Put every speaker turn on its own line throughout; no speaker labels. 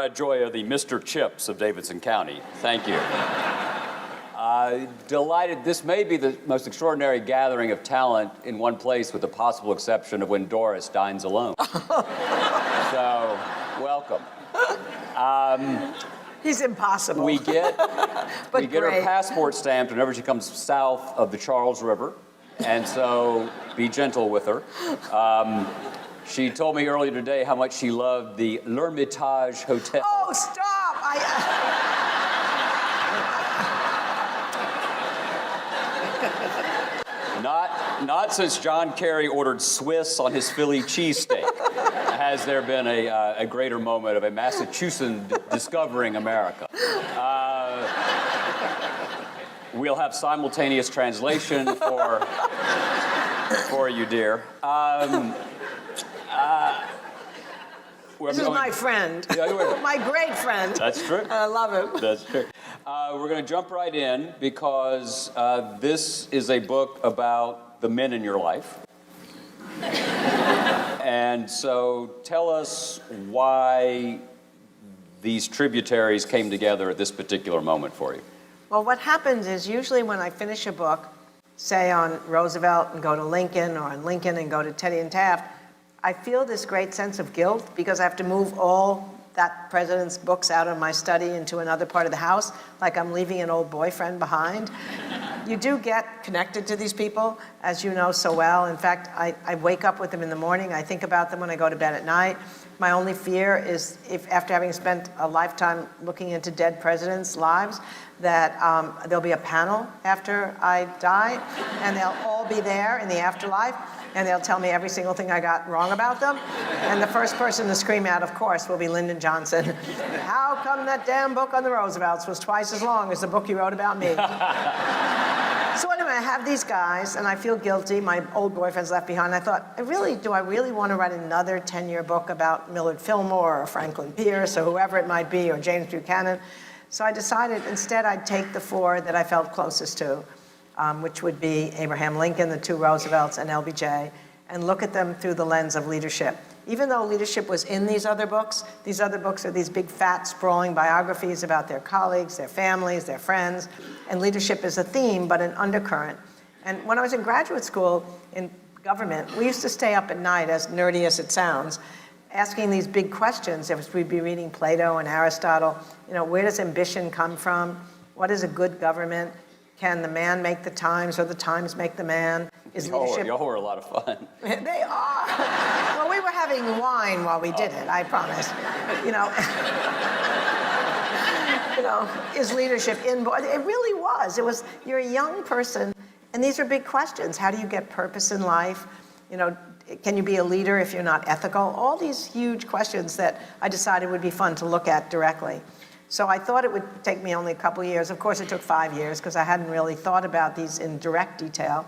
Brad Joya, the Mr. Chips of Davidson County. Thank you. Delighted. This may be the most extraordinary gathering of talent in one place, with the possible exception of when Doris dines alone. So, welcome.
He's impossible.
We get her passport stamped whenever she comes south of the Charles River, and so be gentle with her. She told me earlier today how much she loved the L'Hermitage Hotel.
Oh, stop!
Not since John Kerry ordered Swiss on his Philly cheesesteak has there been a greater moment of a Massachusetts discovering America. We'll have simultaneous translation for you, dear.
This is my friend. My great friend.
That's true.
I love him.
That's true. We're going to jump right in because this is a book about the men in your life. And so tell us why these tributaries came together at this particular moment for you.
Well, what happens is usually when I finish a book, say on Roosevelt and go to Lincoln, or on Lincoln and go to Teddy and Taft, I feel this great sense of guilt because I have to move all that president's books out of my study into another part of the house, like I'm leaving an old boyfriend behind. You do get connected to these people, as you know so well. In fact, I wake up with them in the morning. I think about them when I go to bed at night. My only fear is if, after having spent a lifetime looking into dead presidents' lives, that there'll be a panel after I die, and they'll all be there in the afterlife, and they'll tell me every single thing I got wrong about them. And the first person to scream out, of course, will be Lyndon Johnson. How come that damn book on the Roosevelts was twice as long as the book you wrote about me? So anyway, I have these guys, and I feel guilty. My old boyfriend's left behind. I thought, do I really want to write another 10-year book about Millard Fillmore or Franklin Pierce or whoever it might be, or James Buchanan? So I decided instead I'd take the four that I felt closest to, which would be Abraham Lincoln, the two Roosevelts, and LBJ, and look at them through the lens of leadership. Even though leadership was in these other books are these big, fat, sprawling biographies about their colleagues, their families, their friends, and leadership is a theme, but an undercurrent. And when I was in graduate school in government, we used to stay up at night, as nerdy as it sounds, asking these big questions. We'd be reading Plato and Aristotle. Where does ambition come from? What is a good government? Can the man make the times, or the times make the man?
Y'all were a lot of fun.
They are. Well, we were having wine while we did it, I promise. Is leadership inborn? It really was. You're a young person, and these are big questions. How do you get purpose in life? Can you be a leader if you're not ethical? All these huge questions that I decided would be fun to look at directly. So I thought it would take me only a couple years. Of course, it took 5 years because I hadn't really thought about these in direct detail.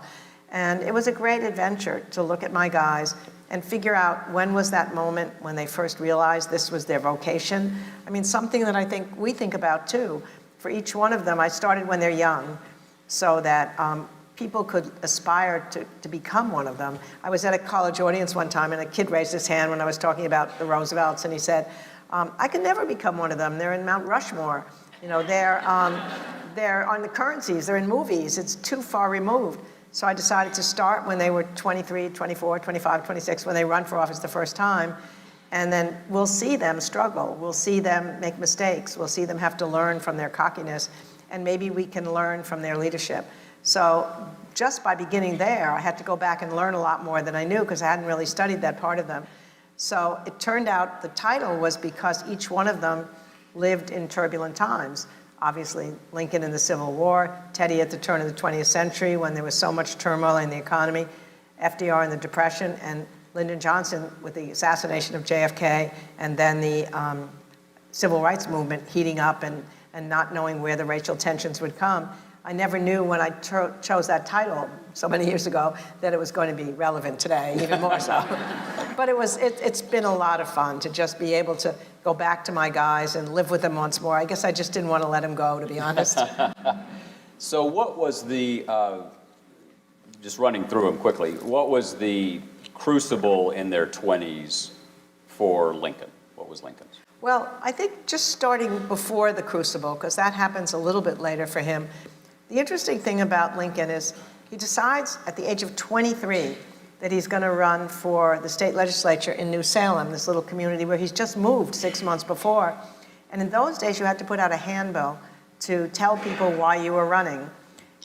And it was a great adventure to look at my guys and figure out when was that moment when they first realized this was their vocation. I mean, something that I think we think about too. For each one of them, I started when they're young so that people could aspire to become one of them. I was at a college audience one time, and a kid raised his hand when I was talking about the Roosevelts, and he said, I could never become one of them. They're in Mount Rushmore. They're on the currencies. They're in movies. It's too far removed. So I decided to start when they were 23, 24, 25, 26, when they run for office the first time. And then we'll see them struggle. We'll see them make mistakes. We'll see them have to learn from their cockiness. And maybe we can learn from their leadership. So just by beginning there, I had to go back and learn a lot more than I knew because I hadn't really studied that part of them. So it turned out the title was because each one of them lived in turbulent times. Obviously, Lincoln in the Civil War, Teddy at the turn of the 20th century when there was so much turmoil in the economy, FDR in the Depression, and Lyndon Johnson with the assassination of JFK, and then the civil rights movement heating up and not knowing where the racial tensions would come. I never knew when I chose that title so many years ago that it was going to be relevant today, even more so. But it's been a lot of fun to just be able to go back to my guys and live with them once more. I guess I just didn't want to let them go, to be honest.
So what was the, just running through them quickly, what was the crucible in their 20s for Lincoln? What was Lincoln's?
Well, I think just starting before the Crucible, because that happens a little bit later for him, the interesting thing about Lincoln is he decides at the age of 23 that he's going to run for the state legislature in New Salem, this little community where he's just moved 6 months before. And in those days, you had to put out a handbill to tell people why you were running.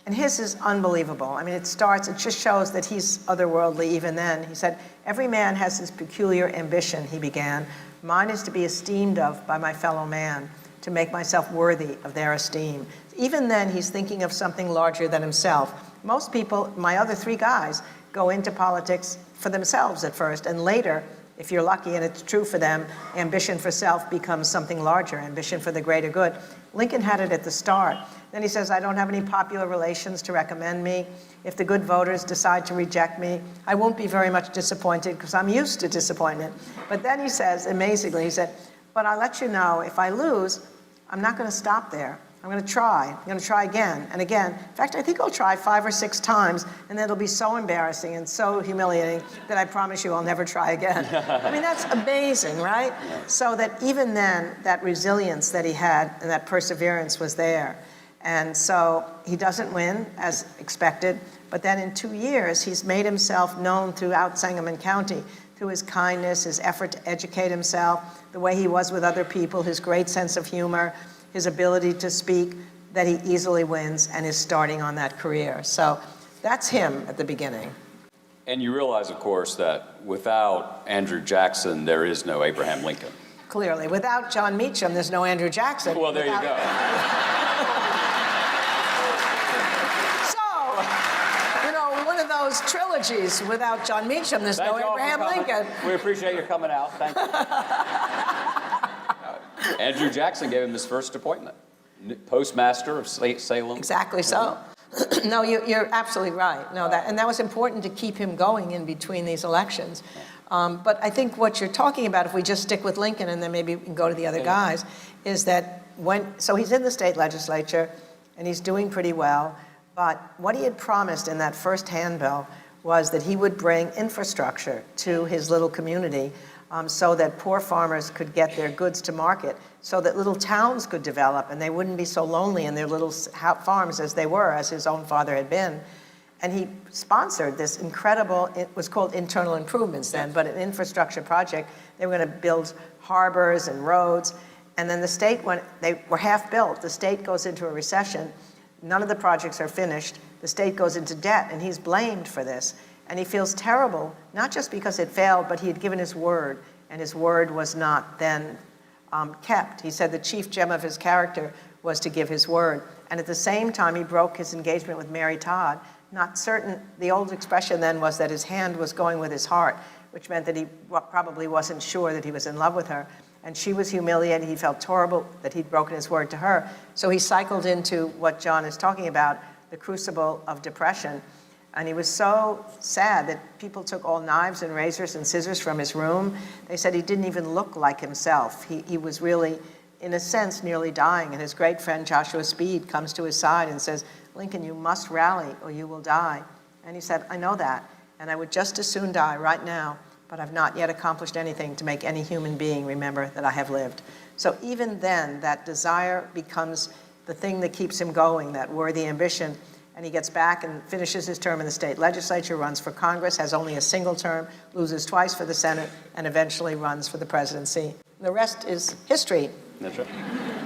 And his is unbelievable. I mean, it just shows that he's otherworldly even then. He said, "Every man has his peculiar ambition," he began. "Mine is to be esteemed of by my fellow man, to make myself worthy of their esteem." Even then, he's thinking of something larger than himself. Most people, my other three guys, go into politics for themselves at first, and later, if you're lucky and it's true for them, ambition for self becomes something larger, ambition for the greater good. Lincoln had it at the start. Then he says, "I don't have any popular relations to recommend me. If the good voters decide to reject me, I won't be very much disappointed because I'm used to disappointment." But then he says, amazingly, he said, "But I'll let you know, if I lose, I'm not going to stop there. I'm going to try. I'm going to try again and again. In fact, I think I'll try 5 or 6 times, and then it'll be so embarrassing and so humiliating that I promise you I'll never try again." I mean, that's amazing, right? So that even then, that resilience that he had and that perseverance was there. And so he doesn't win, as expected, but then in 2 years, he's made himself known throughout Sangamon County through his kindness, his effort to educate himself, the way he was with other people, his great sense of humor, his ability to speak, that he easily wins and is starting on that career. So that's him at the beginning.
And you realize, of course, that without Andrew Jackson, there is no Abraham Lincoln.
Clearly. Without John Meacham, there's no Andrew Jackson.
Well, there you go.
Those trilogies, without John Meacham, there's no Abraham Lincoln.
We appreciate you coming out. Thank you. Andrew Jackson gave him his first appointment, postmaster of Salem.
Exactly so. No, you're absolutely right. No, that was important to keep him going in between these elections. But I think what you're talking about, if we just stick with Lincoln and then maybe we can go to the other guys, is that so he's in the state legislature and he's doing pretty well. But what he had promised in that first handbill was that he would bring infrastructure to his little community so that poor farmers could get their goods to market, so that little towns could develop and they wouldn't be so lonely in their little farms as they were, as his own father had been. And he sponsored this incredible, it was called internal improvements then, but an infrastructure project. They were going to build harbors and roads. And then the state, when they were half built, the state goes into a recession. None of the projects are finished. The state goes into debt, and he's blamed for this. And he feels terrible, not just because it failed, but he had given his word, and his word was not then kept. He said the chief gem of his character was to give his word. And at the same time, he broke his engagement with Mary Todd. Not certain, the old expression then was that his hand was going with his heart, which meant that he probably wasn't sure that he was in love with her. And she was humiliated. He felt horrible that he'd broken his word to her. So he cycled into what John is talking about, the crucible of depression. And he was so sad that people took all knives and razors and scissors from his room. They said he didn't even look like himself. He was really, in a sense, nearly dying. And his great friend Joshua Speed comes to his side and says, "Lincoln, you must rally or you will die." And he said, "I know that. And I would just as soon die right now, but I've not yet accomplished anything to make any human being remember that I have lived." So even then, that desire becomes the thing that keeps him going, that worthy ambition. And he gets back and finishes his term in the state legislature, runs for Congress, has only a single term, loses twice for the Senate, and eventually runs for the presidency. The rest is history.
That's right.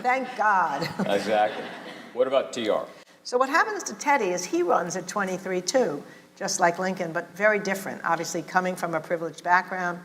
Thank God.
Exactly. What about TR?
So what happens to Teddy is he runs at 23 too, just like Lincoln, but very different. Obviously, coming from a privileged background,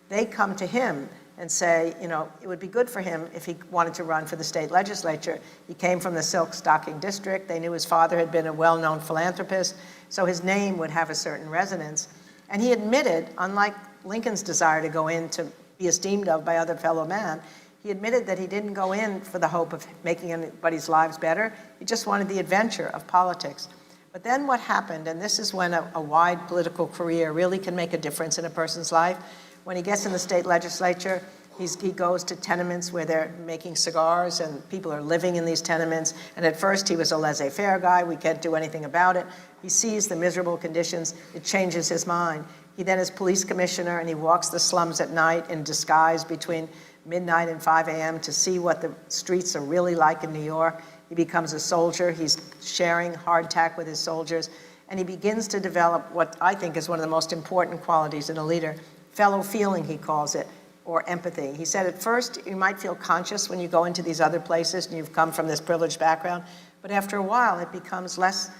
they come to him and say, you know, it would be good for him if he wanted to run for the state legislature. He came from the silk stocking district. They knew his father had been a well-known philanthropist, so his name would have a certain resonance. And he admitted, unlike Lincoln's desire to go in to be esteemed of by other fellow men, he admitted that he didn't go in for the hope of making anybody's lives better. He just wanted the adventure of politics. But then what happened, and this is when a wide political career really can make a difference in a person's life. When he gets in the state legislature, he goes to tenements where they're making cigars and people are living in these tenements. And at first he was a laissez-faire guy. We can't do anything about it. He sees the miserable conditions. It changes his mind. He then is police commissioner and he walks the slums at night in disguise between midnight and 5 a.m. to see what the streets are really like in New York. He becomes a soldier. He's sharing hardtack with his soldiers. And he begins to develop what I think is one of the most important qualities in a leader, fellow feeling, he calls it, or empathy. He said at first you might feel conscious when you go into these other places and you've come from this privileged background, but after a while it becomes less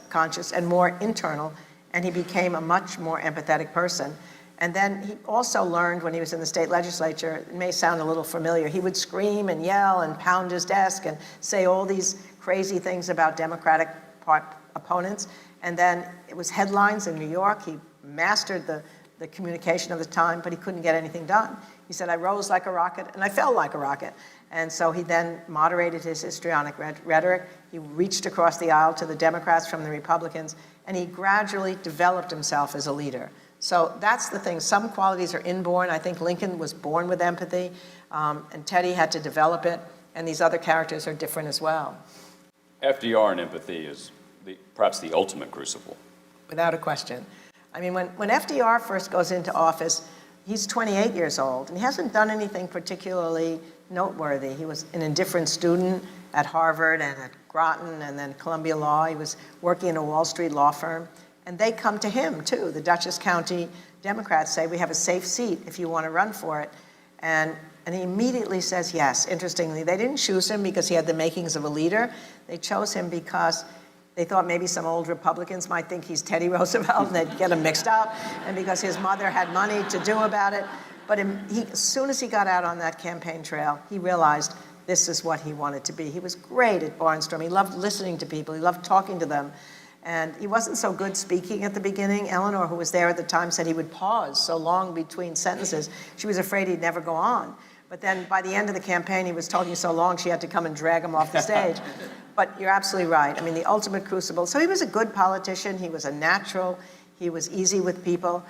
conscious and more internal, and he became a much more empathetic person. And then he also learned when he was in the state legislature, it may sound a little familiar, he would scream and yell and pound his desk and say all these crazy things about Democratic opponents. And then it was headlines in New York. He mastered the communication of the time, but he couldn't get anything done. He said, I rose like a rocket and I fell like a rocket. And so he then moderated his histrionic rhetoric. He reached across the aisle to the Democrats from the Republicans, and he gradually developed himself as a leader. So that's the thing. Some qualities are inborn. I think Lincoln was born with empathy, and Teddy had to develop it, and these other characters are different as well.
FDR and empathy is perhaps the ultimate crucible.
Without a question. I mean, when FDR first goes into office, he's 28 years old, and he hasn't done anything particularly noteworthy. He was an indifferent student at Harvard and at Groton and then Columbia Law. He was working in a Wall Street law firm. And they come to him, too. The Dutchess County Democrats say, we have a safe seat if you want to run for it. And he immediately says yes. Interestingly, they didn't choose him because he had the makings of a leader. They chose him because they thought maybe some old Republicans might think he's Teddy Roosevelt and they'd get him mixed up, and because his mother had money to do about it. But as soon as he got out on that campaign trail, he realized this is what he wanted to be. He was great at barnstorming. He loved listening to people. He loved talking to them. And he wasn't so good speaking at the beginning. Eleanor, who was there at the time, said he would pause so long between sentences. She was afraid he'd never go on. But then by the end of the campaign, he was talking so long, she had to come and drag him off the stage. But you're absolutely right. I mean, the ultimate crucible. So he was a good politician. He was a natural. He was easy with people.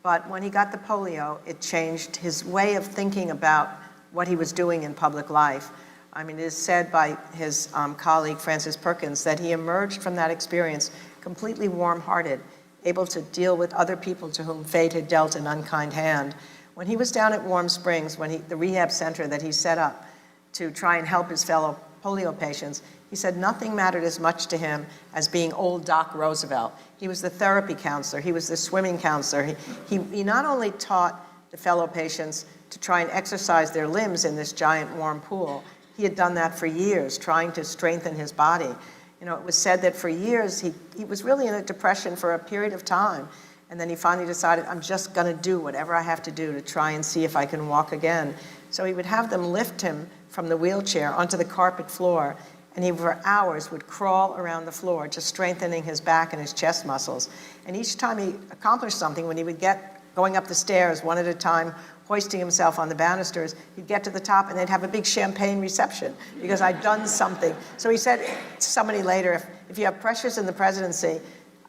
But when he got the polio, it changed his way of thinking about what he was doing in public life. I mean, it is said by his colleague, Francis Perkins, that he emerged from that experience completely warm-hearted, able to deal with other people to whom fate had dealt an unkind hand. When he was down at Warm Springs, the rehab center that he set up to try and help his fellow polio patients, he said nothing mattered as much to him as being old Doc Roosevelt. He was the therapy counselor. He was the swimming counselor. He not only taught the fellow patients to try and exercise their limbs in this giant warm pool, he had done that for years, trying to strengthen his body. You know, it was said that for years he was really in a depression for a period of time. And then he finally decided, I'm just going to do whatever I have to do to try and see if I can walk again. So he would have them lift him from the wheelchair onto the carpet floor, and he for hours would crawl around the floor, just strengthening his back and his chest muscles. And each time he accomplished something, when he would get going up the stairs one at a time, hoisting himself on the banisters, he'd get to the top and they'd have a big champagne reception because I'd done something. So he said to somebody later, if you have pressures in the presidency,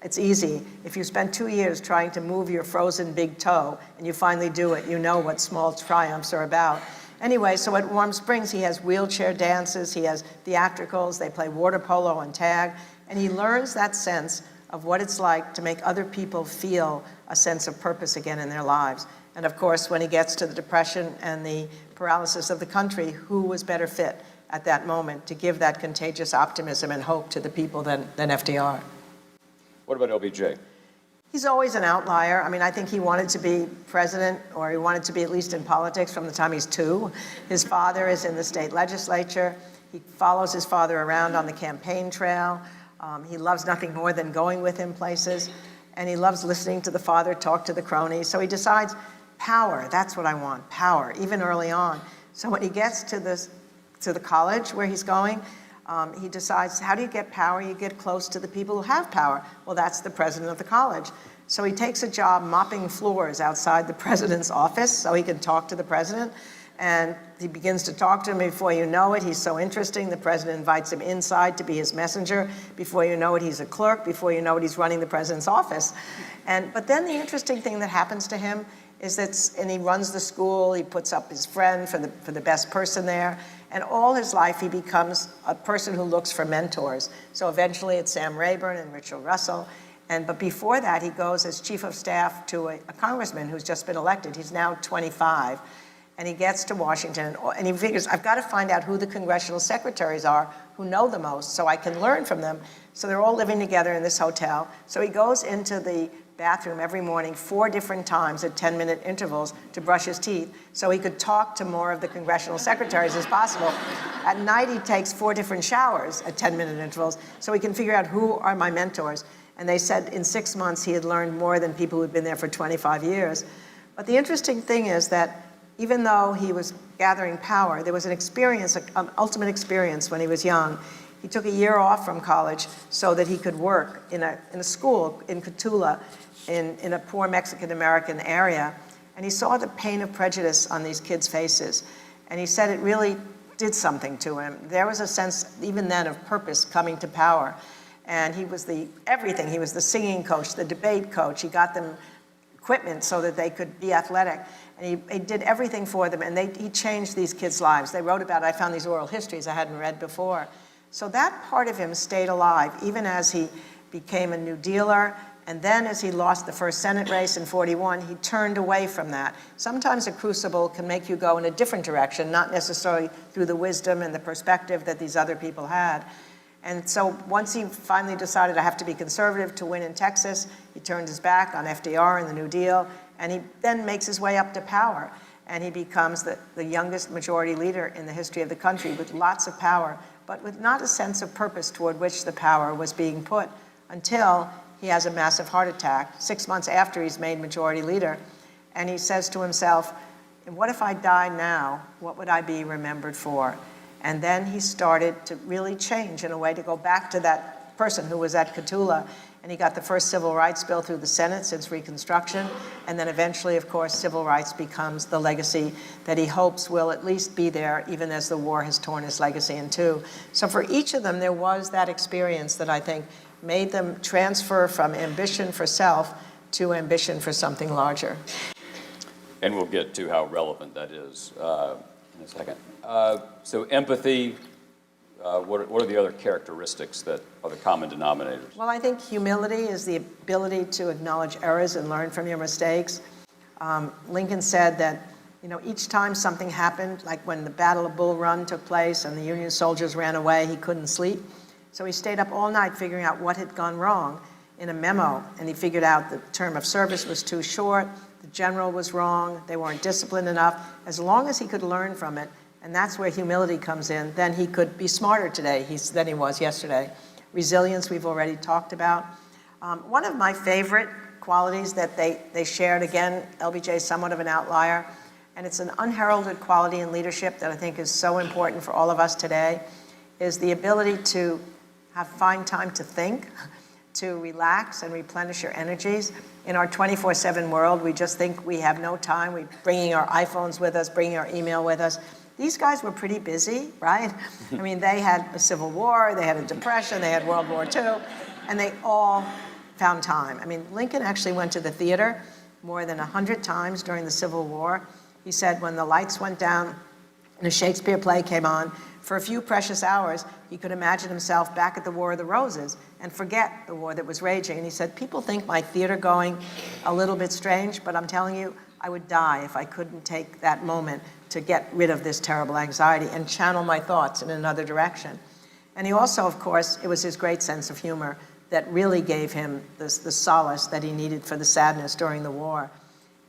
it's easy. If you spend 2 years trying to move your frozen big toe and you finally do it, you know what small triumphs are about. Anyway, so at Warm Springs, he has wheelchair dances, he has theatricals, they play water polo and tag, and he learns that sense of what it's like to make other people feel a sense of purpose again in their lives. And of course, when he gets to the depression and the paralysis of the country, who was better fit at that moment to give that contagious optimism and hope to the people than FDR?
What about LBJ?
He's always an outlier. I mean, I think he wanted to be president, or he wanted to be at least in politics from the time he's 2. His father is in the state legislature. He follows his father around on the campaign trail. He loves nothing more than going with him places. And he loves listening to the father talk to the cronies. So he decides, power, that's what I want, power, even early on. So when he gets to the college where he's going, he decides, how do you get power? You get close to the people who have power. Well, that's the president of the college. So he takes a job mopping floors outside the president's office so he can talk to the president. And he begins to talk to him. Before you know it, he's so interesting. The president invites him inside to be his messenger. Before you know it, he's a clerk. Before you know it, he's running the president's office. But then the interesting thing that happens to him is and he runs the school, he puts up his friend for the best person there, and all his life he becomes a person who looks for mentors. So eventually it's Sam Rayburn and Richard Russell, but before that he goes as chief of staff to a congressman who's just been elected. He's now 25, And he gets to Washington, and he figures, I've got to find out who the congressional secretaries are who know the most so I can learn from them. So they're all living together in this hotel. So he goes into the bathroom every morning 4 different times at 10-minute intervals to brush his teeth so he could talk to more of the congressional secretaries as possible. At night, he takes 4 different showers at 10-minute intervals so he can figure out who are my mentors. And they said in 6 months, he had learned more than people who had been there for 25 years. But the interesting thing is that even though he was gathering power, there was an experience, an ultimate experience when he was young. He took a year off from college so that he could work in a school in Cotulla, in a poor Mexican-American area. And he saw the pain of prejudice on these kids' faces. And he said it really did something to him. There was a sense, even then, of purpose coming to power. And he was everything. He was the singing coach, the debate coach. He got them equipment so that they could be athletic. And he did everything for them, and he changed these kids' lives. They wrote about it. I found these oral histories I hadn't read before. So that part of him stayed alive, even as he became a New Dealer, and then as he lost the first Senate race in 41, he turned away from that. Sometimes a crucible can make you go in a different direction, not necessarily through the wisdom and the perspective that these other people had. And so once he finally decided I have to be conservative to win in Texas, he turned his back on FDR and the New Deal, and he then makes his way up to power. And he becomes the youngest majority leader in the history of the country with lots of power, but with not a sense of purpose toward which the power was being put until he has a massive heart attack 6 months after he's made majority leader. And he says to himself, what if I die now? What would I be remembered for? And then he started to really change in a way to go back to that person who was at Cotulla. And he got the first civil rights bill through the Senate since Reconstruction. And then eventually, of course, civil rights becomes the legacy that he hopes will at least be there, even as the war has torn his legacy in two. So for each of them, there was that experience that I think made them transfer from ambition for self to ambition for something larger.
And we'll get to how relevant that is in a second. So empathy, what are the other characteristics that are the common denominators?
Well, I think humility is the ability to acknowledge errors and learn from your mistakes. Lincoln said that, each time something happened, like when the Battle of Bull Run took place and the Union soldiers ran away, he couldn't sleep. So he stayed up all night figuring out what had gone wrong in a memo, and he figured out the term of service was too short, the general was wrong, they weren't disciplined enough. As long as he could learn from it, and that's where humility comes in, then he could be smarter today than he was yesterday. Resilience, we've already talked about. One of my favorite qualities that they shared, again, LBJ is somewhat of an outlier, and it's an unheralded quality in leadership that I think is so important for all of us today, is the ability to find time to think, to relax and replenish your energies. In our 24/7 world, we just think we have no time. We're bringing our iPhones with us, bringing our email with us. These guys were pretty busy, right? I mean, they had a Civil War, they had a Depression, they had World War II, and they all found time. I mean, Lincoln actually went to the theater more than 100 times during the Civil War. He said when the lights went down and a Shakespeare play came on, for a few precious hours, he could imagine himself back at the War of the Roses and forget the war that was raging. And he said, people think my theater going a little bit strange, but I'm telling you, I would die if I couldn't take that moment to get rid of this terrible anxiety and channel my thoughts in another direction. And he also, of course, it was his great sense of humor that really gave him the solace that he needed for the sadness during the war.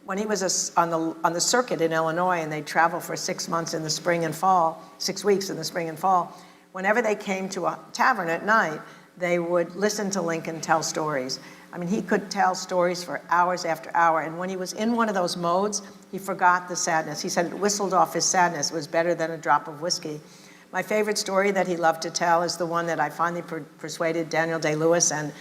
When he was on the circuit in Illinois and they'd travel for 6 months in the spring and fall, 6 weeks in the spring and fall, whenever they came to a tavern at night, they would listen to Lincoln tell stories. I mean, he could tell stories for hours after hour, and when he was in one of those modes, he forgot the sadness. He said it whistled off his sadness. It was better than a drop of whiskey. My favorite story that he loved to tell is the one that I finally persuaded Daniel Day-Lewis and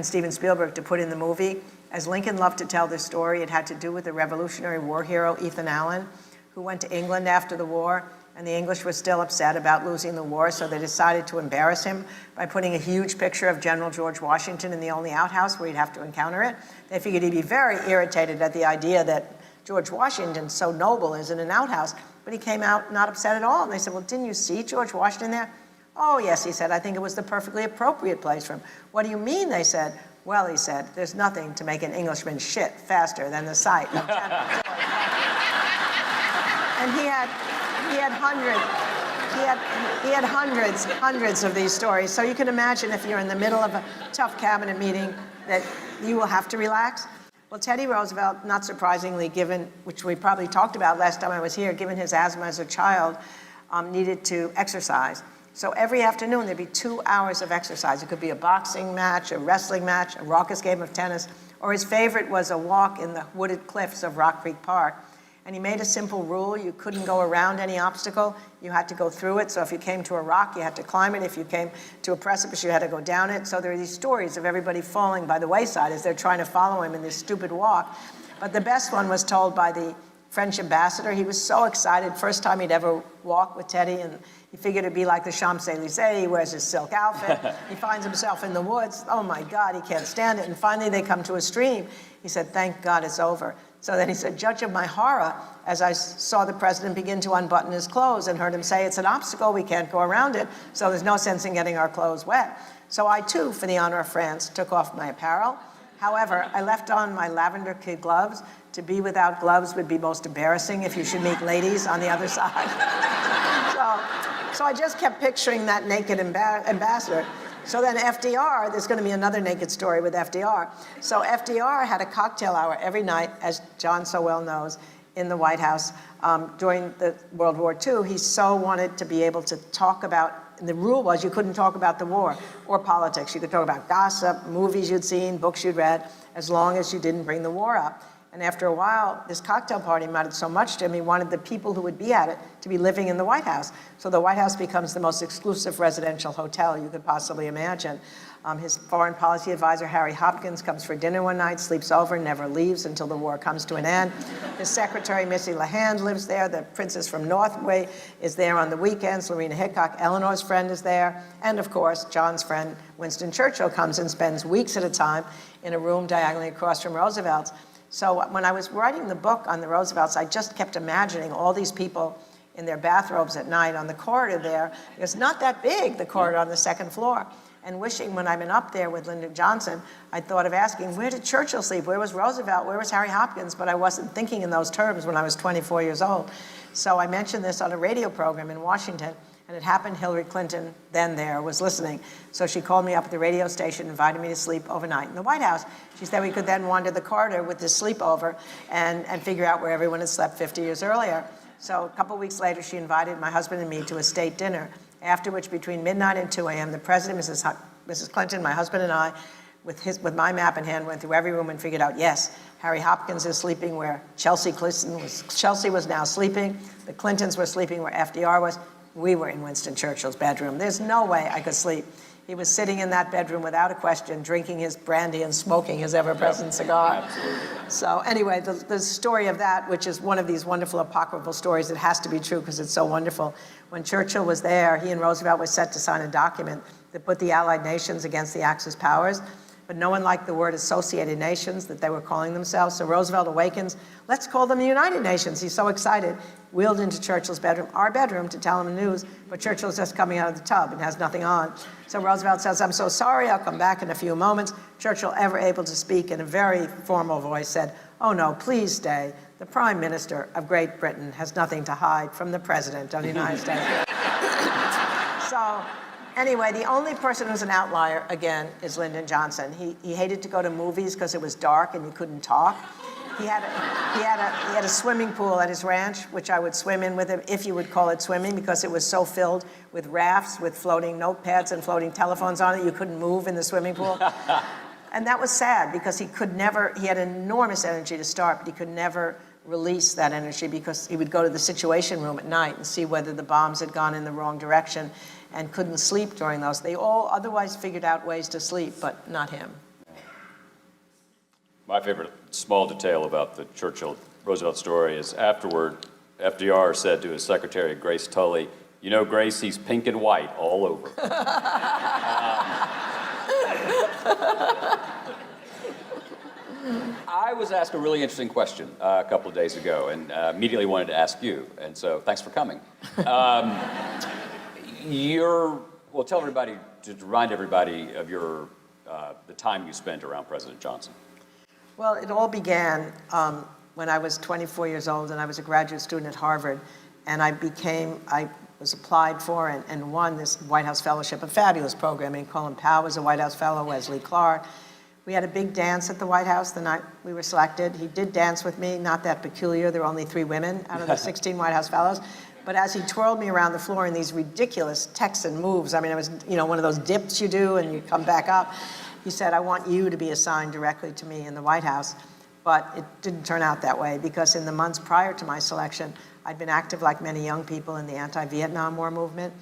Steven Spielberg to put in the movie. As Lincoln loved to tell this story, it had to do with the Revolutionary War hero Ethan Allen, who went to England after the war, and the English were still upset about losing the war, so they decided to embarrass him by putting a huge picture of General George Washington in the only outhouse where he'd have to encounter it. They figured he'd be very irritated at the idea that George Washington, so noble, is in an outhouse, but he came out not upset at all. And they said, well, didn't you see George Washington there? Oh, yes, he said, I think it was the perfectly appropriate place for him. What do you mean, they said? Well, he said, there's nothing to make an Englishman shit faster than the sight of General George Washington. And he had hundreds of these stories. So you can imagine if you're in the middle of a tough cabinet meeting that you will have to relax. Well, Teddy Roosevelt, not surprisingly, which we probably talked about last time I was here, given his asthma as a child, needed to exercise. So every afternoon there'd be 2 hours of exercise. It could be a boxing match, a wrestling match, a raucous game of tennis, or his favorite was a walk in the wooded cliffs of Rock Creek Park. And he made a simple rule: you couldn't go around any obstacle, you had to go through it. So if you came to a rock, you had to climb it. If you came to a precipice, you had to go down it. So there are these stories of everybody falling by the wayside as they're trying to follow him in this stupid walk. But the best one was told by the French ambassador. He was so excited, first time he'd ever walked with Teddy, and he figured it'd be like the Champs-Élysées. He wears his silk outfit. He finds himself in the woods. Oh my God, he can't stand it. And finally they come to a stream. He said, thank God it's over. So then he said, judge of my horror, as I saw the president begin to unbutton his clothes and heard him say, it's an obstacle, we can't go around it, so there's no sense in getting our clothes wet. So I too, for the honor of France, took off my apparel. However, I left on my lavender kid gloves. To be without gloves would be most embarrassing if you should meet ladies on the other side. So I just kept picturing that naked ambassador. So then FDR, there's going to be another naked story with FDR. So FDR had a cocktail hour every night, as John so well knows, in the White House during the World War II. He so wanted to be able to talk about, the rule was you couldn't talk about the war or politics. You could talk about gossip, movies you'd seen, books you'd read, as long as you didn't bring the war up. And after a while, this cocktail party mattered so much to him, he wanted the people who would be at it to be living in the White House. So the White House becomes the most exclusive residential hotel you could possibly imagine. His foreign policy advisor, Harry Hopkins, comes for dinner one night, sleeps over, never leaves until the war comes to an end. His secretary, Missy LeHand, lives there. The princess from Norway is there on the weekends. Lorena Hickok, Eleanor's friend, is there. And of course, John's friend, Winston Churchill, comes and spends weeks at a time in a room diagonally across from Roosevelt's. So when I was writing the book on the Roosevelts, I just kept imagining all these people in their bathrobes at night on the corridor there. It's not that big, the corridor on the second floor. And wishing when I've been up there with Lyndon Johnson, I thought of asking, where did Churchill sleep? Where was Roosevelt? Where was Harry Hopkins? But I wasn't thinking in those terms when I was 24 years old. So I mentioned this on a radio program in Washington, and it happened Hillary Clinton, then there, was listening. So she called me up at the radio station, invited me to sleep overnight in the White House. She said we could then wander the corridor with this sleepover and figure out where everyone had slept 50 years earlier. So a couple weeks later, she invited my husband and me to a state dinner, after which between midnight and 2 a.m., the president, Mrs. Clinton, my husband and I, with my map in hand, went through every room and figured out, yes, Harry Hopkins is sleeping where Chelsea was now sleeping. The Clintons were sleeping where FDR was. We were in Winston Churchill's bedroom. There's no way I could sleep. He was sitting in that bedroom without a question, drinking his brandy and smoking his ever-present cigar.
Absolutely.
So anyway, the story of that, which is one of these wonderful apocryphal stories, it has to be true because it's so wonderful. When Churchill was there, he and Roosevelt were set to sign a document that put the Allied nations against the Axis powers, but no one liked the word Associated Nations that they were calling themselves. So Roosevelt awakens, let's call them the United Nations. He's so excited, wheeled into Churchill's bedroom, our bedroom, to tell him the news, but Churchill's just coming out of the tub and has nothing on. So Roosevelt says, I'm so sorry, I'll come back in a few moments. Churchill, ever able to speak in a very formal voice, said, oh no, please stay. The Prime Minister of Great Britain has nothing to hide from the President of the United States. So anyway, the only person who's an outlier, again, is Lyndon Johnson. He hated to go to movies because it was dark and you couldn't talk. He had a swimming pool at his ranch, which I would swim in with him, if you would call it swimming, because it was so filled with rafts, with floating notepads and floating telephones on it, you couldn't move in the swimming pool. And that was sad because he had enormous energy to start, but he could never release that energy because he would go to the Situation Room at night and see whether the bombs had gone in the wrong direction and couldn't sleep during those. They all otherwise figured out ways to sleep, but not him.
My favorite small detail about the Churchill-Roosevelt story is afterward, FDR said to his secretary, Grace Tully, you know, Grace, he's pink and white all over. I was asked a really interesting question a couple of days ago and immediately wanted to ask you, and so thanks for coming. Tell everybody, to remind everybody of the time you spent around President Johnson.
Well, it all began when I was 24 years old and I was a graduate student at Harvard, and I was applied for and won this White House Fellowship, a fabulous program. And Colin Powell was a White House Fellow, Wesley Clark. We had a big dance at the White House the night we were selected. He did dance with me, not that peculiar. There were only 3 women out of the 16 White House Fellows. But as he twirled me around the floor in these ridiculous Texan moves, I mean, it was, one of those dips you do and you come back up. He said, I want you to be assigned directly to me in the White House. But it didn't turn out that way, because in the months prior to my selection, I'd been active like many young people in the anti-Vietnam War movement,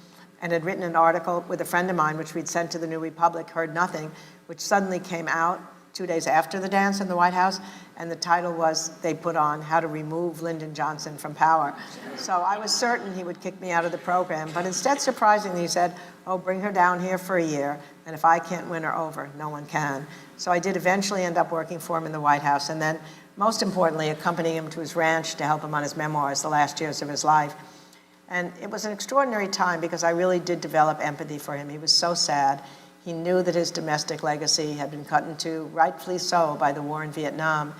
and had written an article with a friend of mine, which we'd sent to the New Republic, Heard Nothing, which suddenly came out 2 days after the dance in the White House, and the title was, they put on, How to Remove Lyndon Johnson from Power. So I was certain he would kick me out of the program, but instead, surprisingly, he said, oh, bring her down here for a year, and if I can't win her over, no one can. So I did eventually end up working for him in the White House, and then, most importantly, accompanying him to his ranch to help him on his memoirs, the last years of his life. And it was an extraordinary time, because I really did develop empathy for him. He was so sad. He knew that his domestic legacy had been cut in two, rightfully so, by the war in Vietnam.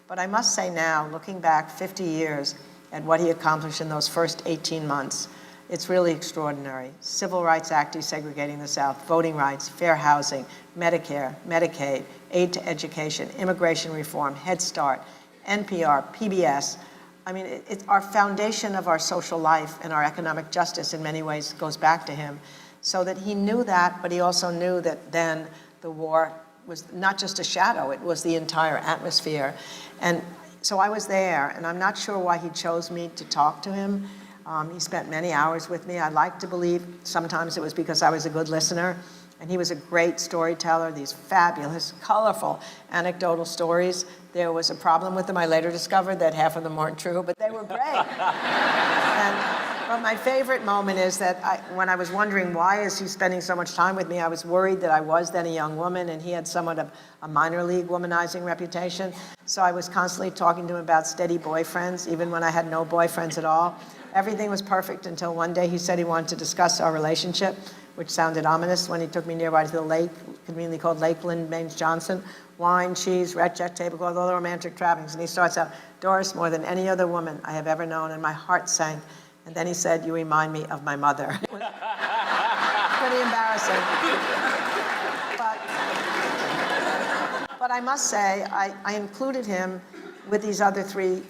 But I must say now, looking back 50 years at what he accomplished in those first 18 months, it's really extraordinary. Civil Rights Act desegregating the South, voting rights, fair housing, Medicare, Medicaid, aid to education, immigration reform, Head Start, NPR, PBS. I mean, our foundation of our social life and our economic justice in many ways goes back to him. So that he knew that, but he also knew that then the war was not just a shadow, it was the entire atmosphere. And so I was there, and I'm not sure why he chose me to talk to him. He spent many hours with me. I like to believe sometimes it was because I was a good listener, and he was a great storyteller, these fabulous, colorful, anecdotal stories. There was a problem with them. I later discovered that half of them weren't true, but they were great. But my favorite moment is that when I was wondering why is he spending so much time with me, I was worried that I was then a young woman, and he had somewhat of a minor league womanizing reputation. So I was constantly talking to him about steady boyfriends, even when I had no boyfriends at all. Everything was perfect until one day he said he wanted to discuss our relationship, which sounded ominous when he took me nearby to the lake, conveniently called Lake Lyndon Johnson. Wine, cheese, red jet tablecloth, all the romantic trappings. And he starts out, Doris, more than any other woman I have ever known, and my heart sank. And then he said, you remind me of my mother. It was pretty embarrassing. But I must say, I included him with these other 3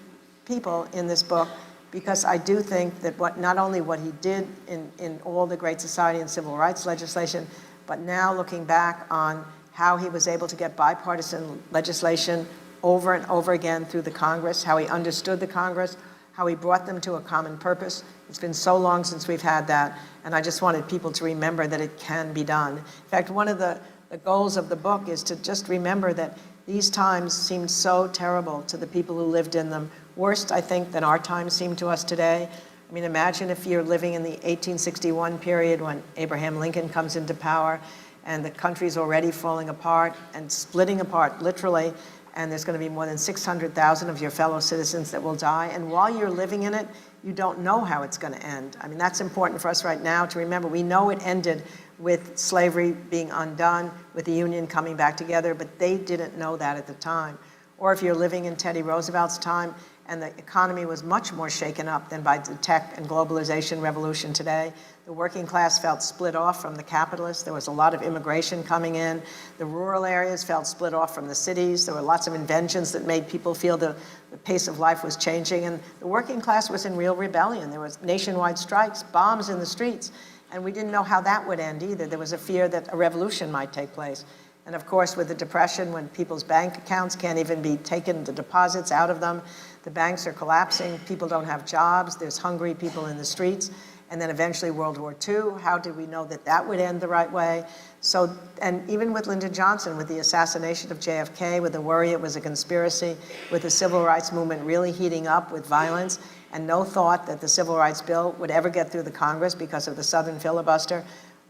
people in this book, because I do think that not only what he did in all the Great Society and civil rights legislation, but now looking back on how he was able to get bipartisan legislation over and over again through the Congress, how he understood the Congress, how he brought them to a common purpose. It's been so long since we've had that, and I just wanted people to remember that it can be done. In fact, one of the goals of the book is to just remember that these times seemed so terrible to the people who lived in them. Worse, I think, than our times seem to us today. I mean, imagine if you're living in the 1861 period when Abraham Lincoln comes into power, and the country's already falling apart and splitting apart, literally, and there's going to be more than 600,000 of your fellow citizens that will die. And while you're living in it, you don't know how it's going to end. I mean, that's important for us right now to remember. We know it ended with slavery being undone, with the Union coming back together, but they didn't know that at the time. Or if you're living in Teddy Roosevelt's time, and the economy was much more shaken up than by the tech and globalization revolution today. The working class felt split off from the capitalists. There was a lot of immigration coming in. The rural areas felt split off from the cities. There were lots of inventions that made people feel the pace of life was changing. And the working class was in real rebellion. There was nationwide strikes, bombs in the streets. And we didn't know how that would end either. There was a fear that a revolution might take place. And of course, with the Depression, when people's bank accounts can't even be taken, the deposits out of them, the banks are collapsing, people don't have jobs, there's hungry people in the streets. And then eventually World War II, how did we know that that would end the right way? So, and even with Lyndon Johnson, with the assassination of JFK, with the worry it was a conspiracy, with the civil rights movement really heating up with violence, and no thought that the Civil Rights Bill would ever get through the Congress because of the Southern filibuster,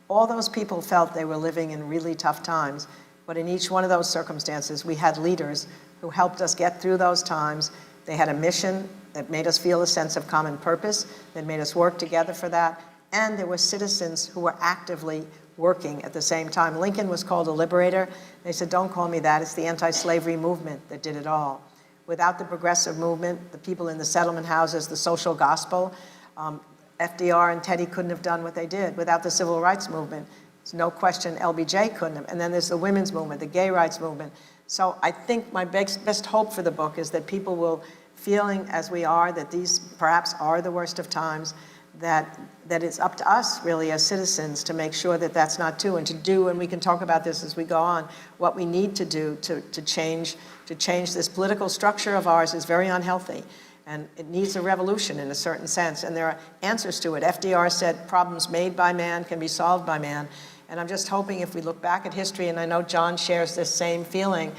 all those people felt they were living in really tough times. But in each one of those circumstances, we had leaders who helped us get through those times. They had a mission that made us feel a sense of common purpose, that made us work together for that. And there were citizens who were actively working at the same time. Lincoln was called a liberator. They said, don't call me that. It's the anti-slavery movement that did it all. without the progressive movement, the people in the settlement houses, the social gospel, FDR and Teddy couldn't have done what they did. Without the civil rights movement, there's no question LBJ couldn't have. And then there's the women's movement, the gay rights movement. So I think my best hope for the book is that people will, feeling as we are, that these perhaps are the worst of times, that it's up to us really as citizens to make sure that that's not true, and to do, and we can talk about this as we go on, what we need to do to change this political structure of ours is very unhealthy. And it needs a revolution in a certain sense, and there are answers to it. FDR said problems made by man can be solved by man. And I'm just hoping if we look back at history, and I know John shares this same feeling,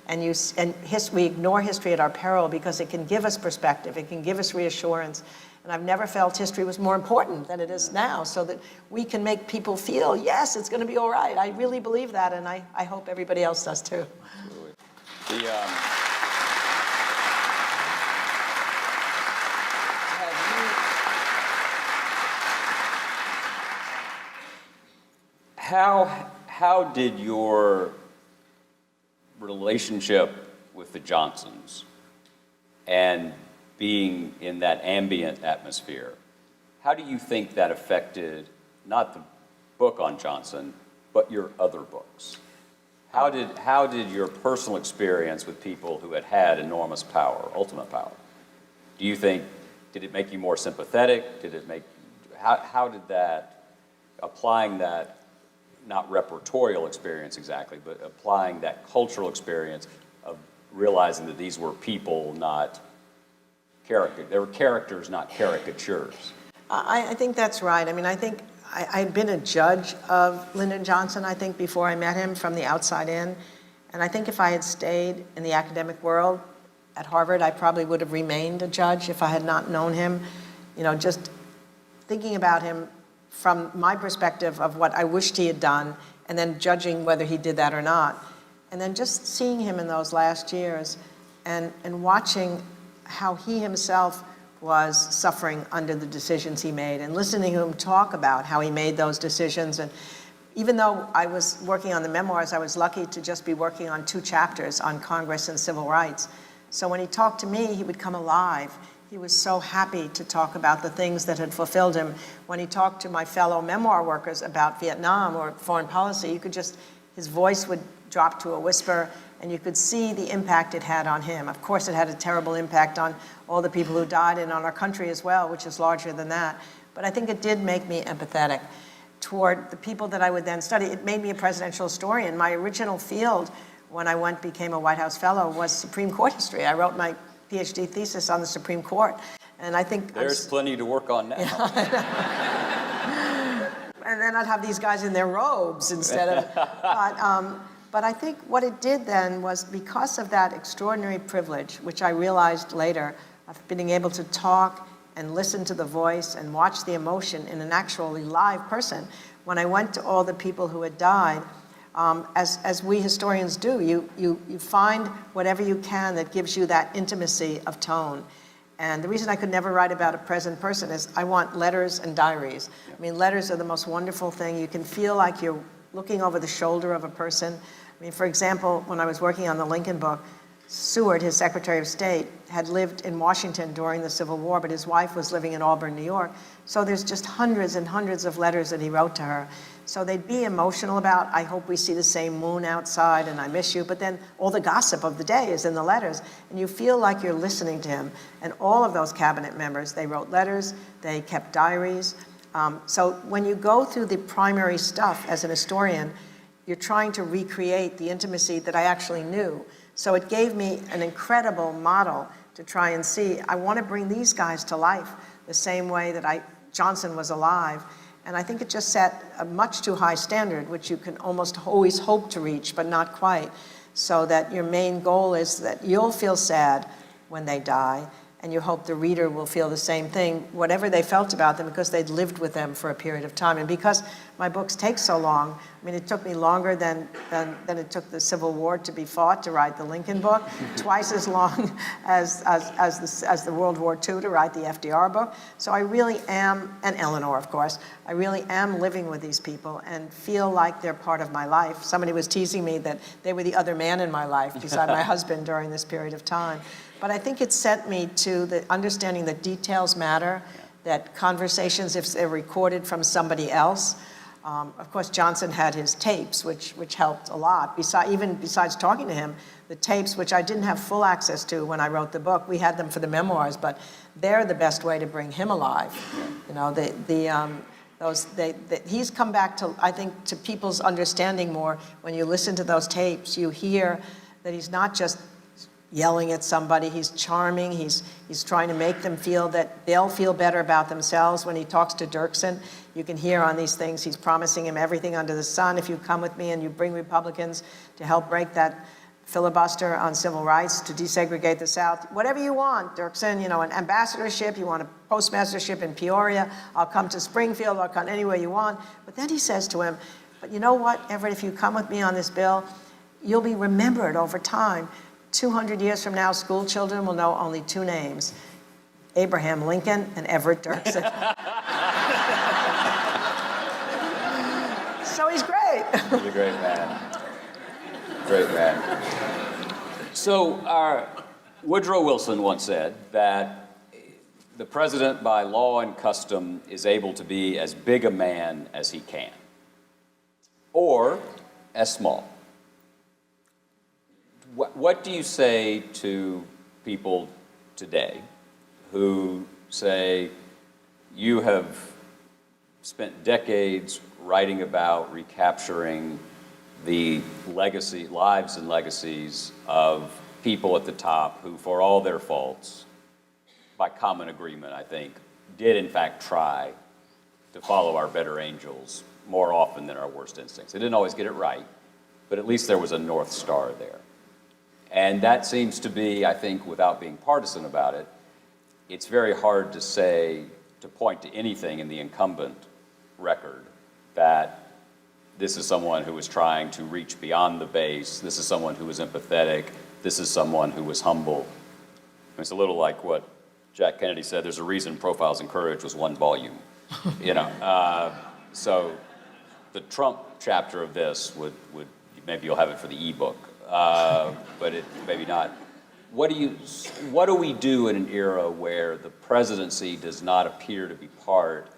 and we ignore history at our peril because it can give us perspective, it can give us reassurance. And I've never felt history was more important than it is now, so that we can make people feel, yes, it's going to be all right. I really believe that, and I hope everybody else does too.
Absolutely. How did your relationship with the Johnsons and being in that ambient atmosphere, how do you think that affected not the book on Johnson, but your other books? How did your personal experience with people who had enormous power, ultimate power, do you think, did it make you more sympathetic? How did that, applying that, not repertorial experience exactly, but applying that cultural experience of realizing that these were people, not characters. They were characters, not caricatures.
I think that's right. I mean, I think I'd been a judge of Lyndon Johnson, I think, before I met him from the outside in. And I think if I had stayed in the academic world at Harvard, I probably would have remained a judge if I had not known him. You know, just thinking about him from my perspective of what I wished he had done, and then judging whether he did that or not. And then just seeing him in those last years and watching how he himself was suffering under the decisions he made, and listening to him talk about how he made those decisions. And even though I was working on the memoirs, I was lucky to just be working on 2 chapters on Congress and civil rights. So when he talked to me, he would come alive. He was so happy to talk about the things that had fulfilled him. When he talked to my fellow memoir workers about Vietnam or foreign policy, you could just, his voice would drop to a whisper, and you could see the impact it had on him. Of course, it had a terrible impact on all the people who died and on our country as well, which is larger than that. But I think it did make me empathetic toward the people that I would then study. It made me a presidential historian. My original field when I became a White House fellow was Supreme Court history. I wrote my PhD thesis on the Supreme Court. And I think
there's plenty to work on now.
And then I'd have these guys in their robes instead of, but I think what it did then was, because of that extraordinary privilege, which I realized later, of being able to talk and listen to the voice and watch the emotion in an actually live person. When I went to all the people who had died, as we historians do, you find whatever you can that gives you that intimacy of tone. And the reason I could never write about a present person is I want letters and diaries. I mean, letters are the most wonderful thing. You can feel like you're looking over the shoulder of a person. I mean, for example, when I was working on the Lincoln book, Seward, his Secretary of State, had lived in Washington during the Civil War, but his wife was living in Auburn, New York. So there's just hundreds and hundreds of letters that he wrote to her. So they'd be emotional about, I hope we see the same moon outside and I miss you, but then all the gossip of the day is in the letters, and you feel like you're listening to him. And all of those cabinet members, they wrote letters, they kept diaries. So when you go through the primary stuff as an historian, you're trying to recreate the intimacy that I actually knew. So it gave me an incredible model to try and see. I want to bring these guys to life the same way that Johnson was alive. And I think it just set a much too high standard, which you can almost always hope to reach, but not quite. So that your main goal is that you'll feel sad when they die, and you hope the reader will feel the same thing, whatever they felt about them, because they'd lived with them for a period of time. And because my books take so long, I mean, it took me longer than it took the Civil War to be fought to write the Lincoln book, twice as long as the World War II to write the FDR book. So I really am, and Eleanor, of course, I really am living with these people and feel like they're part of my life. Somebody was teasing me that they were the other man in my life beside my husband during this period of time. But I think it sent me to the understanding that details matter, that conversations, if they're recorded from somebody else, of course, Johnson had his tapes, which helped a lot. Besides talking to him, the tapes, which I didn't have full access to when I wrote the book, we had them for the memoirs, but they're the best way to bring him alive. You know, he's come back to, I think, to people's understanding more. When you listen to those tapes, you hear that he's not just yelling at somebody, he's charming, he's trying to make them feel that they'll feel better about themselves. When he talks to Dirksen, you can hear on these things, he's promising him everything under the sun. If you come with me and you bring Republicans to help break that filibuster on civil rights, to desegregate the South, whatever you want, Dirksen, you know, an ambassadorship, you want a postmastership in Peoria, I'll come to Springfield, I'll come anywhere you want. But then he says to him, but you know what, Everett, if you come with me on this bill, you'll be remembered over time. 200 years from now, school children will know only two names, Abraham Lincoln and Everett Dirksen. So he's great.
He's a great man. Great man. So Woodrow Wilson once said that the president, by law and custom, is able to be as big a man as he can, or as small. What do you say to people today who say, you have spent decades writing about recapturing the lives and legacies of people at the top who, for all their faults, by common agreement, I think, did in fact try to follow our better angels more often than our worst instincts. They didn't always get it right, but at least there was a North Star there. And that seems to be, I think, without being partisan about it, it's very hard to point to anything in the incumbent record that this is someone who was trying to reach beyond the base, this is someone who was empathetic, this is someone who was humble. It's a little like what Jack Kennedy said, there's a reason Profiles in Courage was one volume. You know, so the Trump chapter of this would maybe you'll have it for the ebook. But maybe not. What do we do in an era where the presidency does not appear to be part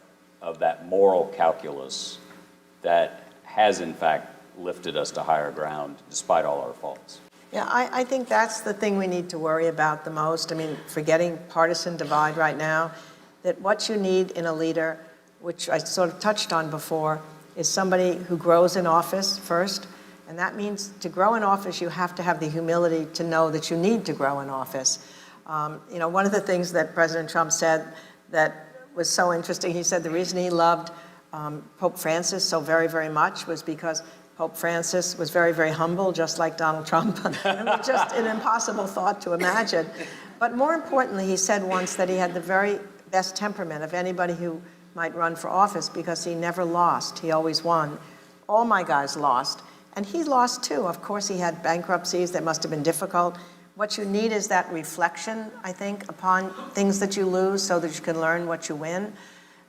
of that moral calculus that has in fact lifted us to higher ground despite all our faults?
Yeah, I think that's the thing we need to worry about the most. I mean, forgetting partisan divide right now, that what you need in a leader, which I sort of touched on before, is somebody who grows in office first. And that means to grow in office, you have to have the humility to know that you need to grow in office. You know, one of the things that President Trump said that was so interesting, he said the reason he loved Pope Francis so very, very much was because Pope Francis was very, very humble, just like Donald Trump. It was just an impossible thought to imagine. But more importantly, he said once that he had the very best temperament of anybody who might run for office because he never lost. He always won. All my guys lost. And he lost too. Of course, he had bankruptcies that must have been difficult. What you need is that reflection, I think, upon things that you lose so that you can learn what you win.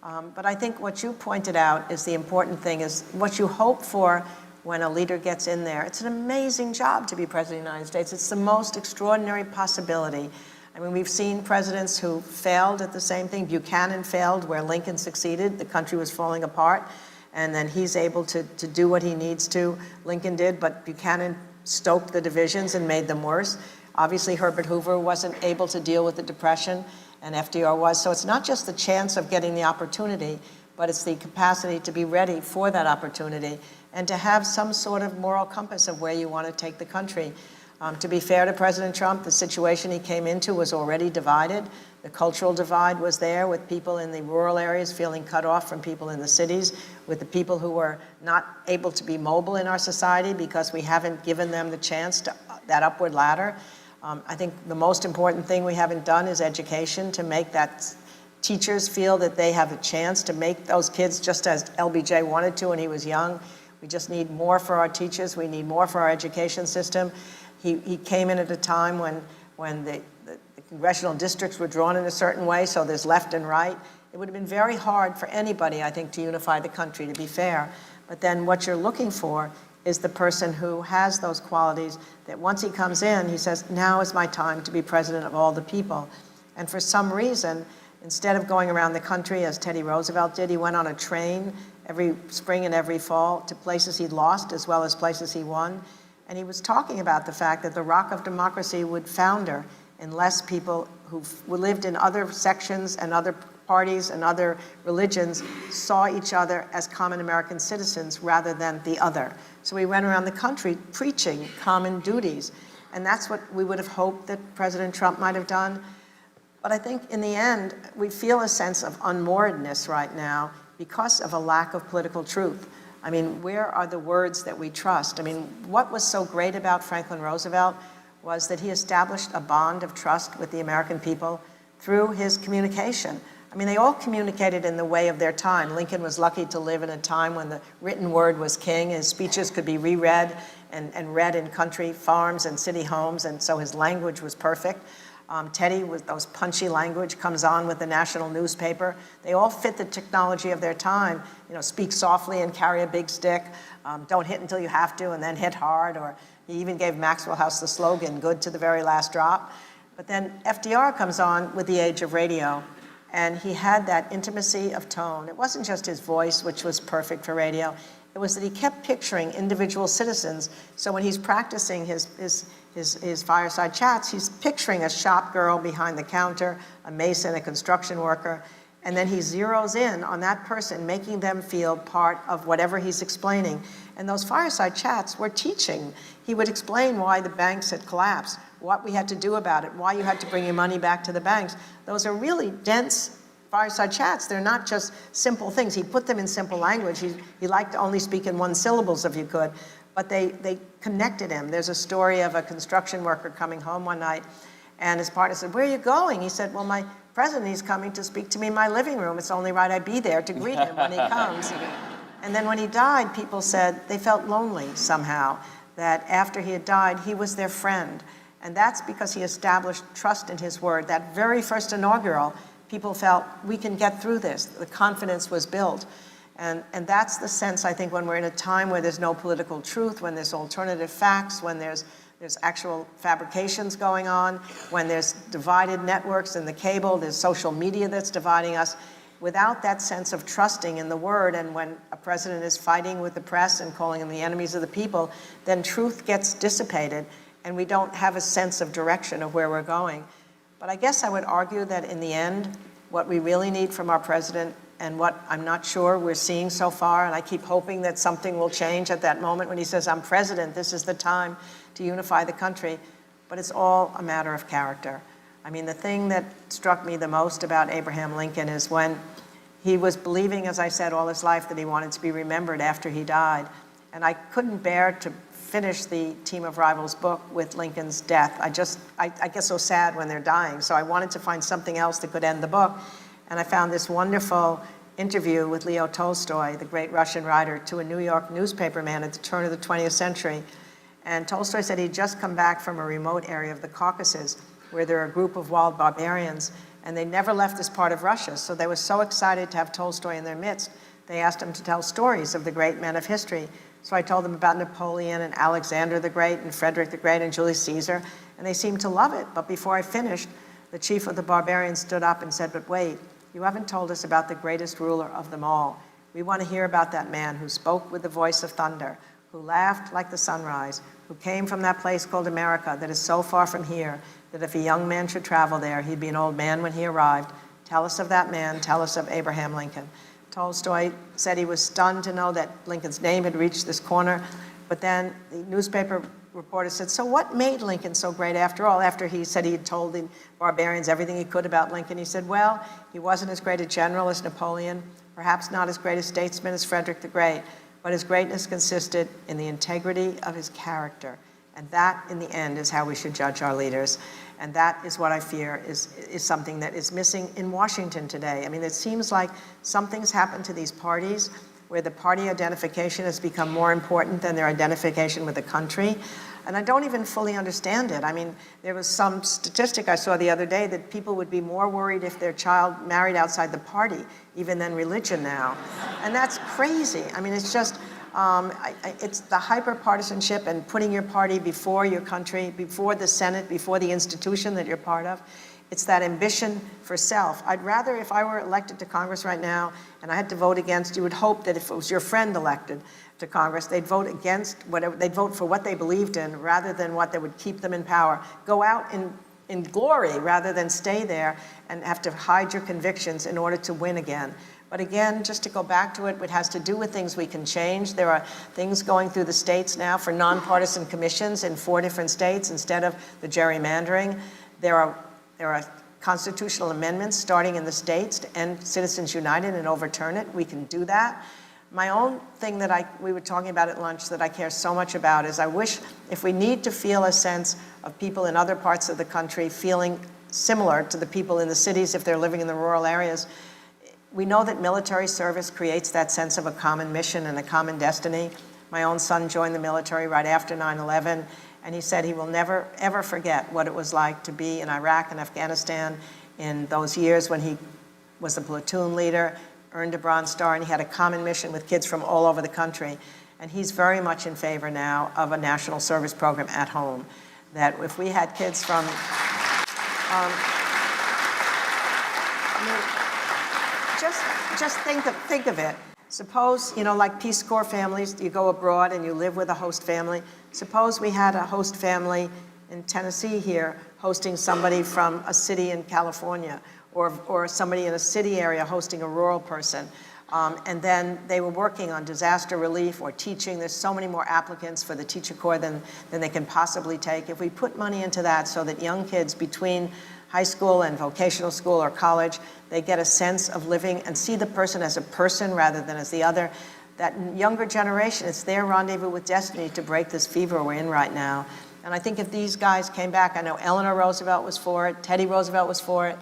But I think what you pointed out is the important thing, is what you hope for when a leader gets in there. It's an amazing job to be president of the United States. It's the most extraordinary possibility. I mean, we've seen presidents who failed at the same thing. Buchanan failed where Lincoln succeeded. The country was falling apart. And then he's able to do what he needs to. Lincoln did, but Buchanan stoked the divisions and made them worse. Obviously, Herbert Hoover wasn't able to deal with the Depression, and FDR was. So it's not just the chance of getting the opportunity, but it's the capacity to be ready for that opportunity and to have some sort of moral compass of where you want to take the country. To be fair to President Trump, the situation he came into was already divided. The cultural divide was there, with people in the rural areas feeling cut off from people in the cities, with the people who were not able to be mobile in our society because we haven't given them the chance to that upward ladder. I think the most important thing we haven't done is education, to make that teachers feel that they have a chance to make those kids just as LBJ wanted to when he was young. We just need more for our teachers. We need more for our education system. He came in at a time when the congressional districts were drawn in a certain way, so there's left and right. It would have been very hard for anybody, I think, to unify the country, to be fair. But then what you're looking for is the person who has those qualities that once he comes in, he says, now is my time to be president of all the people. And for some reason, instead of going around the country as Teddy Roosevelt did, he went on a train every spring and every fall to places he'd lost as well as places he won. And he was talking about the fact that the rock of democracy would founder unless people who lived in other sections and other parties and other religions saw each other as common American citizens rather than the other. So we went around the country preaching common duties. And that's what we would have hoped that President Trump might have done. But I think in the end, we feel a sense of unmooredness right now because of a lack of political truth. I mean, where are the words that we trust? I mean, what was so great about Franklin Roosevelt was that he established a bond of trust with the American people through his communication. I mean, they all communicated in the way of their time. Lincoln was lucky to live in a time when the written word was king. His speeches could be reread and read in country farms and city homes, and so his language was perfect. Teddy, with those punchy language, comes on with the national newspaper. They all fit the technology of their time. You know, speak softly and carry a big stick. Don't hit until you have to and then hit hard. Or he even gave Maxwell House the slogan, good to the very last drop. But then FDR comes on with the age of radio. And he had that intimacy of tone. It wasn't just his voice, which was perfect for radio. It was that he kept picturing individual citizens. So when he's practicing his fireside chats, he's picturing a shop girl behind the counter, a mason, a construction worker, and then he zeroes in on that person, making them feel part of whatever he's explaining. And those fireside chats were teaching. He would explain why the banks had collapsed, what we had to do about it, why you had to bring your money back to the banks. Those are really dense fireside chats. They're not just simple things. He put them in simple language. He liked to only speak in one syllables if you could, but they connected him. There's a story of a construction worker coming home one night, and his partner said, "Where are you going?" He said, "Well, my president, he's coming to speak to me in my living room. It's only right I be there to greet him when he comes." And then when he died, people said they felt lonely somehow, that after he had died, he was their friend. And that's because he established trust in his word. That very first inaugural, people felt, we can get through this. The confidence was built. And that's the sense, I think, when we're in a time where there's no political truth, when there's alternative facts, when there's actual fabrications going on, when there's divided networks in the cable, there's social media that's dividing us. Without that sense of trusting in the word, and when a president is fighting with the press and calling them the enemies of the people, then truth gets dissipated, and we don't have a sense of direction of where we're going. But I guess I would argue that in the end, what we really need from our president, and what I'm not sure we're seeing so far, and I keep hoping that something will change at that moment when he says, "I'm president, this is the time to unify the country," but it's all a matter of character. I mean, the thing that struck me the most about Abraham Lincoln is when he was believing, as I said, all his life that he wanted to be remembered after he died. And I couldn't bear to finish the Team of Rivals book with Lincoln's death. I get so sad when they're dying, so I wanted to find something else that could end the book. And I found this wonderful interview with Leo Tolstoy, the great Russian writer, to a New York newspaper man at the turn of the 20th century. And Tolstoy said he'd just come back from a remote area of the Caucasus where there are a group of wild barbarians, and they never left this part of Russia. So they were so excited to have Tolstoy in their midst, they asked him to tell stories of the great men of history. So I told them about Napoleon and Alexander the Great and Frederick the Great and Julius Caesar, and they seemed to love it. But before I finished, the chief of the barbarians stood up and said, "But wait, you haven't told us about the greatest ruler of them all. We want to hear about that man who spoke with the voice of thunder, who laughed like the sunrise, who came from that place called America that is so far from here that if a young man should travel there, he'd be an old man when he arrived. Tell us of that man. Tell us of Abraham Lincoln." Tolstoy said he was stunned to know that Lincoln's name had reached this corner. But then the newspaper reporter said, "So what made Lincoln so great after all?" After he said he had told the barbarians everything he could about Lincoln, he said, "Well, he wasn't as great a general as Napoleon, perhaps not as great a statesman as Frederick the Great, but his greatness consisted in the integrity of his character. And that, in the end, is how we should judge our leaders. And that is what I fear is something that is missing in Washington today. I mean, it seems like something's happened to these parties where the party identification has become more important than their identification with the country. And I don't even fully understand it. I mean, there was some statistic I saw the other day that people would be more worried if their child married outside the party, even than religion now. And that's crazy. I mean, it's just, it's the hyper-partisanship and putting your party before your country, before the Senate, before the institution that you're part of. It's that ambition for self. I'd rather, if I were elected to Congress right now and I had to vote against, you would hope that if it was your friend elected to Congress, they'd vote against whatever, they'd vote for what they believed in rather than what that would keep them in power. Go out in glory rather than stay there and have to hide your convictions in order to win again. But again, just to go back to it, it has to do with things we can change. There are things going through the states now for nonpartisan commissions in 4 different states instead of the gerrymandering. There are constitutional amendments starting in the states to end Citizens United and overturn it. We can do that. My own thing that we were talking about at lunch that I care so much about is I wish if we need to feel a sense of people in other parts of the country feeling similar to the people in the cities if they're living in the rural areas, we know that military service creates that sense of a common mission and a common destiny. My own son joined the military right after 9/11, and he said he will never, ever forget what it was like to be in Iraq and Afghanistan in those years when he was the platoon leader, earned a Bronze Star, and he had a common mission with kids from all over the country. And he's very much in favor now of a national service program at home. That if we had kids from, just think of it. Suppose, like Peace Corps families, you go abroad and you live with a host family. Suppose we had a host family in Tennessee here hosting somebody from a city in California, or somebody in a city area hosting a rural person. And then they were working on disaster relief or teaching. There's so many more applicants for the teacher corps than they can possibly take. If we put money into that so that young kids between high school and vocational school or college, they get a sense of living and see the person as a person rather than as the other. That younger generation, it's their rendezvous with destiny to break this fever we're in right now. And I think if these guys came back, I know Eleanor Roosevelt was for it, Teddy Roosevelt was for it,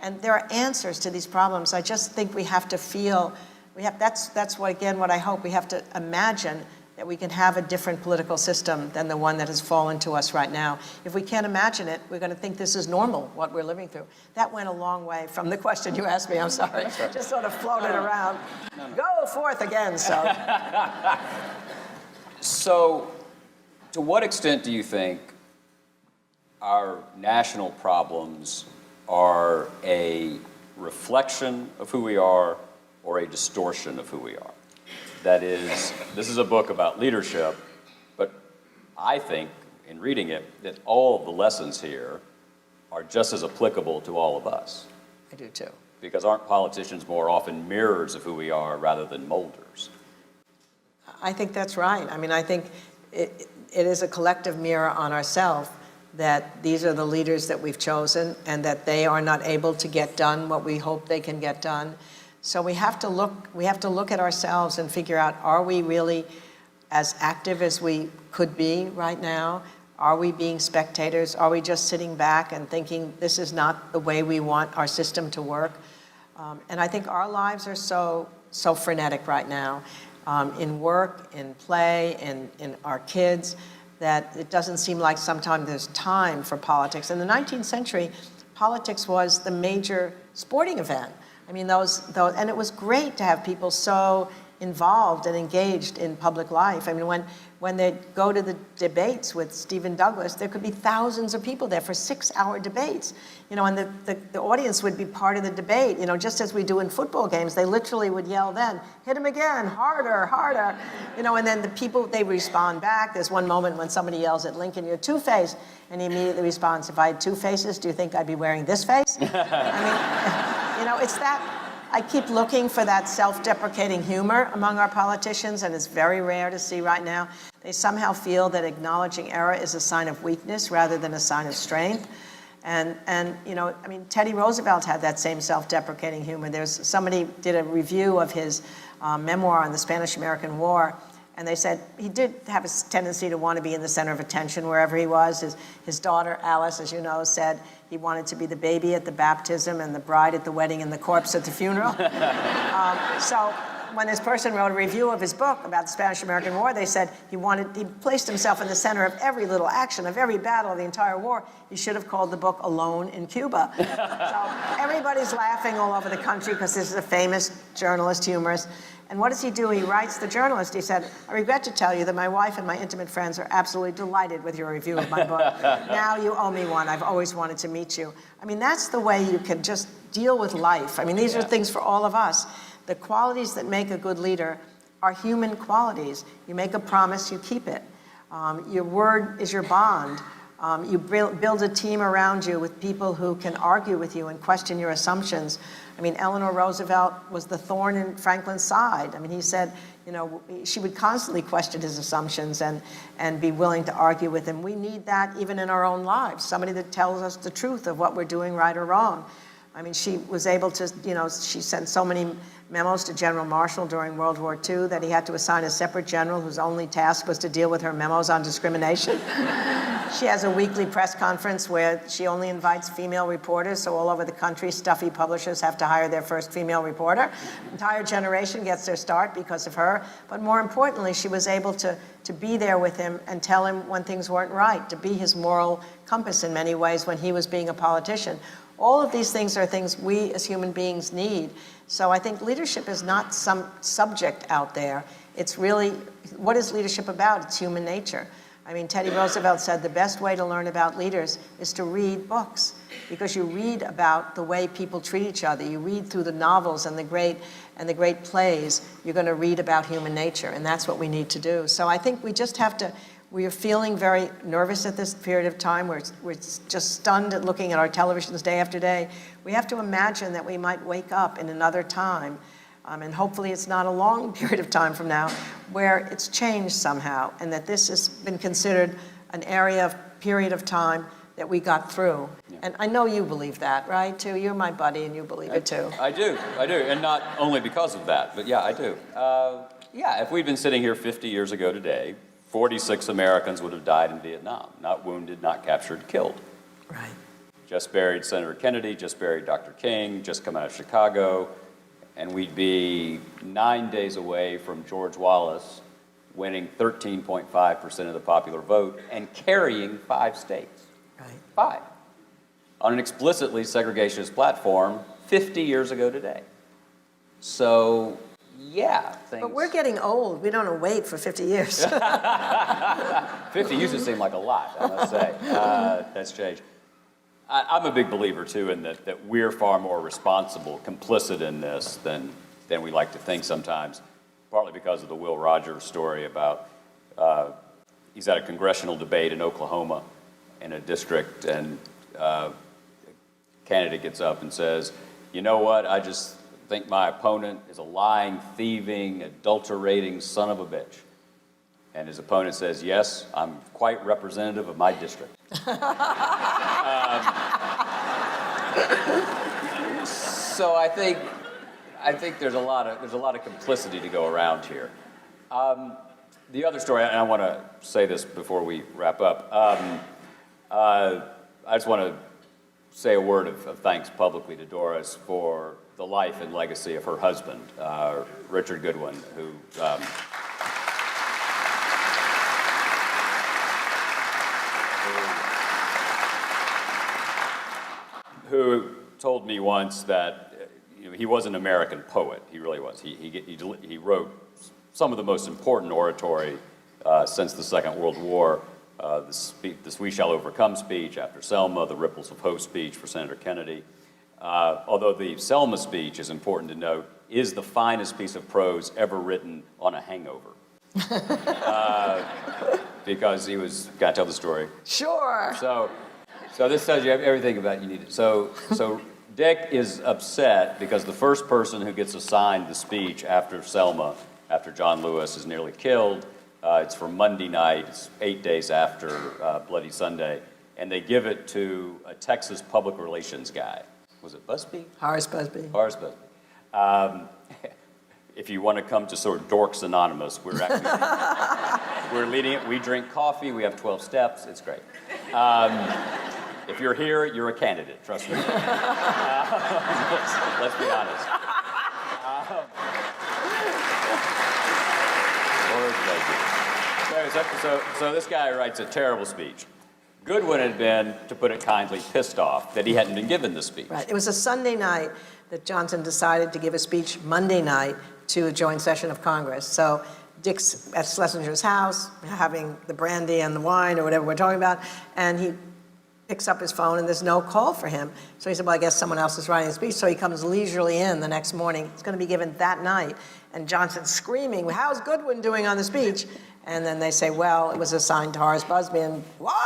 and there are answers to these problems. I just think we have to feel, that's what I hope, we have to imagine that we can have a different political system than the one that has fallen to us right now. If we can't imagine it, we're going to think this is normal, what we're living through. That went a long way from the question you asked me, I'm sorry. Right. Just sort of floated around. No. Go forth again, so.
So, to what extent do you think our national problems are a reflection of who we are or a distortion of who we are? That is, this is a book about leadership, but I think, in reading it, that all of the lessons here are just as applicable to all of us.
I do too.
Because aren't politicians more often mirrors of who we are rather than molders?
I think that's right. I mean, I think it is a collective mirror on ourselves that these are the leaders that we've chosen and that they are not able to get done what we hope they can get done. So we have to look at ourselves and figure out, are we really as active as we could be right now? Are we being spectators? Are we just sitting back and thinking this is not the way we want our system to work? And I think our lives are so frenetic right now, in work, in play, in our kids, that it doesn't seem like sometimes there's time for politics. In the 19th century, politics was the major sporting event. I mean, and it was great to have people so involved and engaged in public life. I mean, when they go to the debates with Stephen Douglas, there could be thousands of people there for 6-hour debates. And the audience would be part of the debate, just as we do in football games. They literally would yell then, hit him again, harder, harder. And then the people, they respond back. There's one moment when somebody yells at Lincoln, you're two-faced, and he immediately responds, if I had two faces, do you think I'd be wearing this face? I mean, it's that, I keep looking for that self-deprecating humor among our politicians, and it's very rare to see right now. They somehow feel that acknowledging error is a sign of weakness rather than a sign of strength. And Teddy Roosevelt had that same self-deprecating humor. Somebody did a review of his memoir on the Spanish-American War, And they said he did have a tendency to want to be in the center of attention wherever he was. His daughter, Alice, as you know, said he wanted to be the baby at the baptism and the bride at the wedding and the corpse at the funeral. So when this person wrote a review of his book about the Spanish-American War, they said he placed himself in the center of every little action, of every battle of the entire war. He should have called the book Alone in Cuba. So everybody's laughing all over the country because this is a famous journalist, humorist. And what does he do? He writes the journalist. He said, I regret to tell you that my wife and my intimate friends are absolutely delighted with your review of my book. Now you owe me one. I've always wanted to meet you. I mean, that's the way you can just deal with life. I mean, these are things for all of us. The qualities that make a good leader are human qualities. You make a promise, you keep it. Your word is your bond. You build a team around you with people who can argue with you and question your assumptions. I mean, Eleanor Roosevelt was the thorn in Franklin's side. I mean, he said, you know, she would constantly question his assumptions and be willing to argue with him. We need that even in our own lives, somebody that tells us the truth of what we're doing right or wrong. I mean, she was able to, you know, she sent so many memos to General Marshall during World War II that he had to assign a separate general whose only task was to deal with her memos on discrimination. She has a weekly press conference where she only invites female reporters, so all over the country, stuffy publishers have to hire their first female reporter. An entire generation gets their start because of her. But more importantly, she was able to be there with him and tell him when things weren't right, to be his moral compass in many ways when he was being a politician. All of these things are things we as human beings need. So I think leadership is not some subject out there. It's really, what is leadership about? It's human nature. I mean, Teddy Roosevelt said the best way to learn about leaders is to read books, because you read about the way people treat each other. You read through the novels and the great plays. You're going to read about human nature, and that's what we need to do. So I think we just have to. We are feeling very nervous at this period of time. We're just stunned at looking at our televisions day after day. We have to imagine that we might wake up in another time, and hopefully it's not a long period of time from now, where it's changed somehow, and that this has been considered an period of time that we got through. Yeah. And I know you believe that, right, too? You're my buddy, and you believe it, too.
I do, and not only because of that, but yeah, I do. Yeah, if we'd been sitting here 50 years ago today, 46 Americans would have died in Vietnam, not wounded, not captured, killed.
Right.
Just buried Senator Kennedy, just buried Dr. King, just come out of Chicago, and we'd be 9 days away from George Wallace winning 13.5% of the popular vote and carrying 5 states.
Right.
5. On an explicitly segregationist platform 50 years ago today. So, yeah, things...
But we're getting old. We don't want to wait for 50 years.
50 used to seem like a lot, I must say. That's changed. I'm a big believer, too, in that we're far more responsible, complicit in this than we like to think sometimes, partly because of the Will Rogers story about he's at a congressional debate in Oklahoma in a district, and a candidate gets up and says, you know what, I just think my opponent is a lying, thieving, adulterating son of a bitch. And his opponent says, yes, I'm quite representative of my district. So I think there's a lot of complicity to go around here. The other story, and I want to say this before we wrap up, I just want to say a word of thanks publicly to Doris for the life and legacy of her husband, Richard Goodwin, who told me once that he was an American poet. He really was. He wrote some of the most important oratory since the Second World War. The We Shall Overcome speech after Selma, the Ripples of Hope speech for Senator Kennedy. Although the Selma speech, is important to note, is the finest piece of prose ever written on a hangover. Because he was, can I tell the story?
Sure.
So this tells you everything about you need it. So Dick is upset because the first person who gets assigned the speech after Selma, after John Lewis is nearly killed, it's for Monday night, it's 8 days after Bloody Sunday, and they give it to a Texas public relations guy. Was it Busby?
Horace Busby.
Horace Busby. if you want to come to sort of Dorks Anonymous, we're actually we're leading it. We drink coffee. We have 12 steps. It's great. If you're here, you're a candidate. Trust me. Let's be honest. Lord, thank you. So this guy writes a terrible speech. Goodwin had been, to put it kindly, pissed off that he hadn't been given the speech.
Right. It was a Sunday night that Johnson decided to give a speech Monday night to a joint session of Congress. So Dick's at Schlesinger's house, having the brandy and the wine or whatever we're talking about, and he picks up his phone and there's no call for him. So he said, well, I guess someone else is writing a speech. So he comes leisurely in the next morning. It's going to be given that night. And Johnson's screaming, how's Goodwin doing on the speech? And then they say, well, it was assigned to Horace Busby. And what?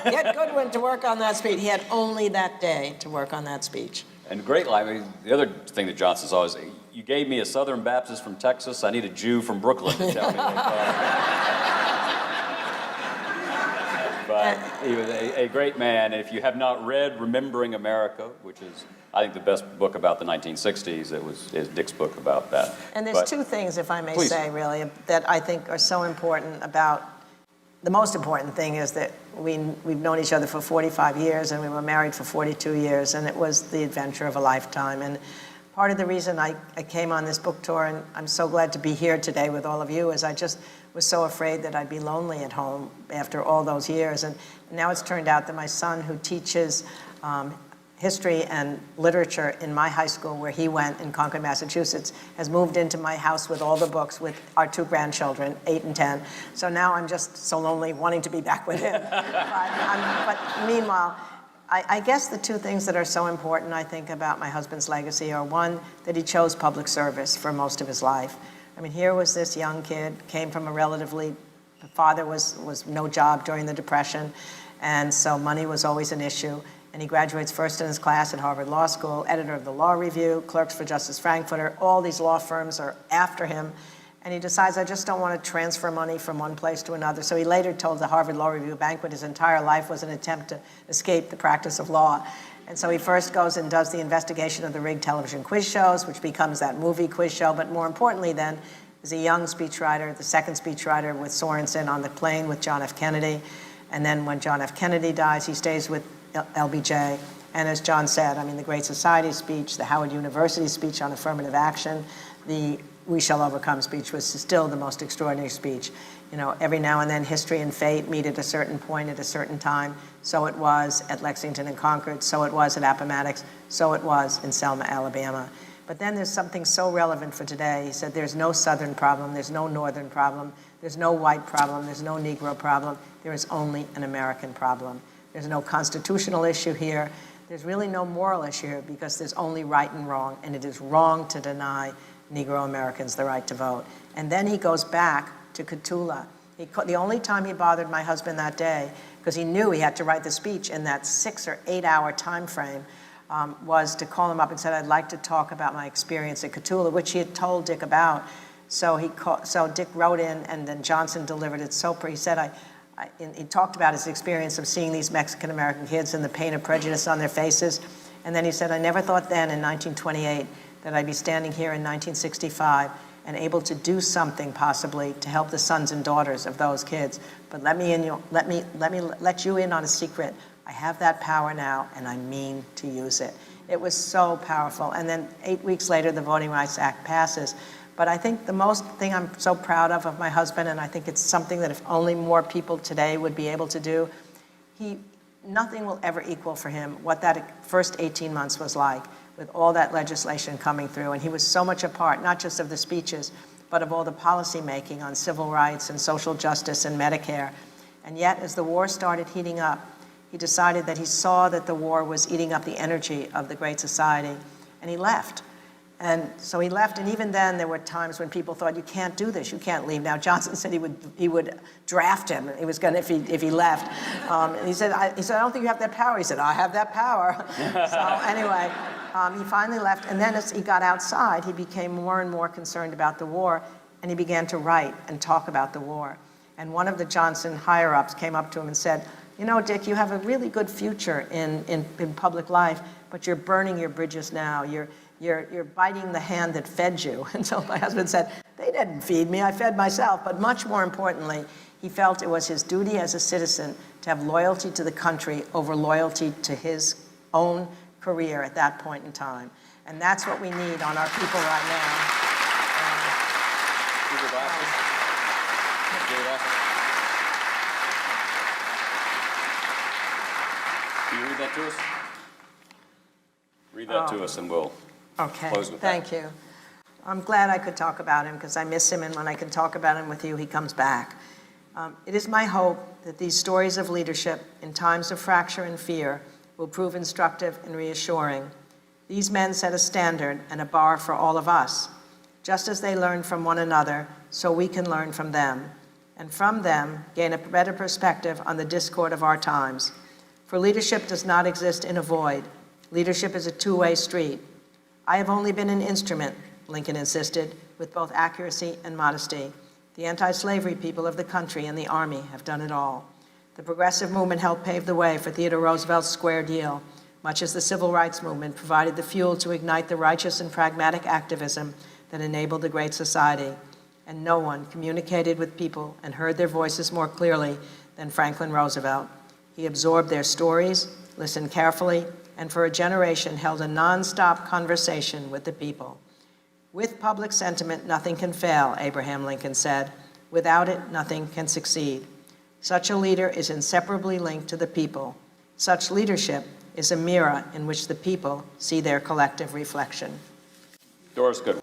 Get Goodwin to work on that speech. He had only that day to work on that speech.
And great line. I mean, the other thing that Johnson's always, you gave me a Southern Baptist from Texas. I need a Jew from Brooklyn to tell me But he was a great man. And if you have not read Remembering America, which is, I think, the best book about the 1960s, is Dick's book about that.
And there's two things, if I may
Please.
say, really, that I think are so important about, the most important thing is that we've known each other for 45 years and we were married for 42 years, and it was the adventure of a lifetime. And part of the reason I came on this book tour, and I'm so glad to be here today with all of you, is I just was so afraid that I'd be lonely at home after all those years. And now it's turned out that my son, who teaches history and literature in my high school where he went in Concord, Massachusetts, has moved into my house with all the books with our two grandchildren, 8 and 10. So now I'm just so lonely wanting to be back with him. But meanwhile, I guess the two things that are so important, I think, about my husband's legacy are, one, that he chose public service for most of his life. I mean, here was this young kid, came from a relatively, the father was no job during the Depression, and so money was always an issue. And he graduates first in his class at Harvard Law School, editor of the Law Review, Clerks for Justice Frankfurter. All these law firms are after him. And he decides, I just don't want to transfer money from one place to another. So he later told the Harvard Law Review banquet his entire life was an attempt to escape the practice of law. And so he first goes and does the investigation of the rigged television quiz shows, which becomes that movie quiz show. But more importantly then, is a young speechwriter, the second speechwriter with Sorensen on the plane with John F. Kennedy. And then when John F. Kennedy dies, he stays with LBJ. And as John said, I mean, the Great Society speech, the Howard University speech on affirmative action, the We Shall Overcome speech was still the most extraordinary speech. You know, every now and then history and fate meet at a certain point at a certain time. So it was at Lexington and Concord, so it was at Appomattox, so it was in Selma, Alabama. But then there's something so relevant for today. He said there's no Southern problem, there's no Northern problem, there's no white problem, there's no Negro problem, there is only an American problem. There's no constitutional issue here. There's really no moral issue here because there's only right and wrong, and it is wrong to deny Negro Americans the right to vote. And then he goes back to Catulla. The only time he bothered my husband that day, because he knew he had to write the speech in that 6 or 8 hour time frame, was to call him up and said, I'd like to talk about my experience at Catulla, which he had told Dick about. So Dick wrote in, and then Johnson delivered it. He said, he talked about his experience of seeing these Mexican-American kids and the pain of prejudice on their faces. And then he said, I never thought then in 1928 that I'd be standing here in 1965 and able to do something possibly to help the sons and daughters of those kids. But let me let you in on a secret. I have that power now, and I mean to use it. It was so powerful. And then 8 weeks later, the Voting Rights Act passes. But I think the most thing I'm so proud of my husband, and I think it's something that if only more people today would be able to do, nothing will ever equal for him what that first 18 months was like with all that legislation coming through. And he was so much a part, not just of the speeches, but of all the policy making on civil rights and social justice and Medicare. And yet, as the war started heating up, he decided that he saw that the war was eating up the energy of the Great Society, and he left. And so he left, and even then there were times when people thought, you can't do this, you can't leave. Now Johnson said he would draft him. He was gonna if he left. And he said, I don't think you have that power. He said, I have that power. So anyway, he finally left, and then as he got outside, he became more and more concerned about the war, and he began to write and talk about the war. And one of the Johnson higher-ups came up to him and said, you know, Dick, you have a really good future in public life, but you're burning your bridges now. you're biting the hand that fed you. And so my husband said, they didn't feed me, I fed myself. But much more importantly, he felt it was his duty as a citizen to have loyalty to the country over loyalty to his own career at that point in time. And that's what we need on our people right now.
Can you read that to us? Read that to us and we'll close with that.
Thank you. I'm glad I could talk about him because I miss him, and when I can talk about him with you, he comes back. It is my hope that these stories of leadership in times of fracture and fear will prove instructive and reassuring. These men set a standard and a bar for all of us. Just as they learned from one another, so we can learn from them, and from them gain a better perspective on the discord of our times. For leadership does not exist in a void. Leadership is a two-way street. I have only been an instrument, Lincoln insisted, with both accuracy and modesty. The anti-slavery people of the country and the Army have done it all. The progressive movement helped pave the way for Theodore Roosevelt's Square Deal, much as the Civil Rights Movement provided the fuel to ignite the righteous and pragmatic activism that enabled the Great Society. And no one communicated with people and heard their voices more clearly than Franklin Roosevelt. He absorbed their stories, listened carefully, and for a generation held a nonstop conversation with the people. With public sentiment, nothing can fail, Abraham Lincoln said. Without it, nothing can succeed. Such a leader is inseparably linked to the people. Such leadership is a mirror in which the people see their collective reflection.
Doris Goodwin.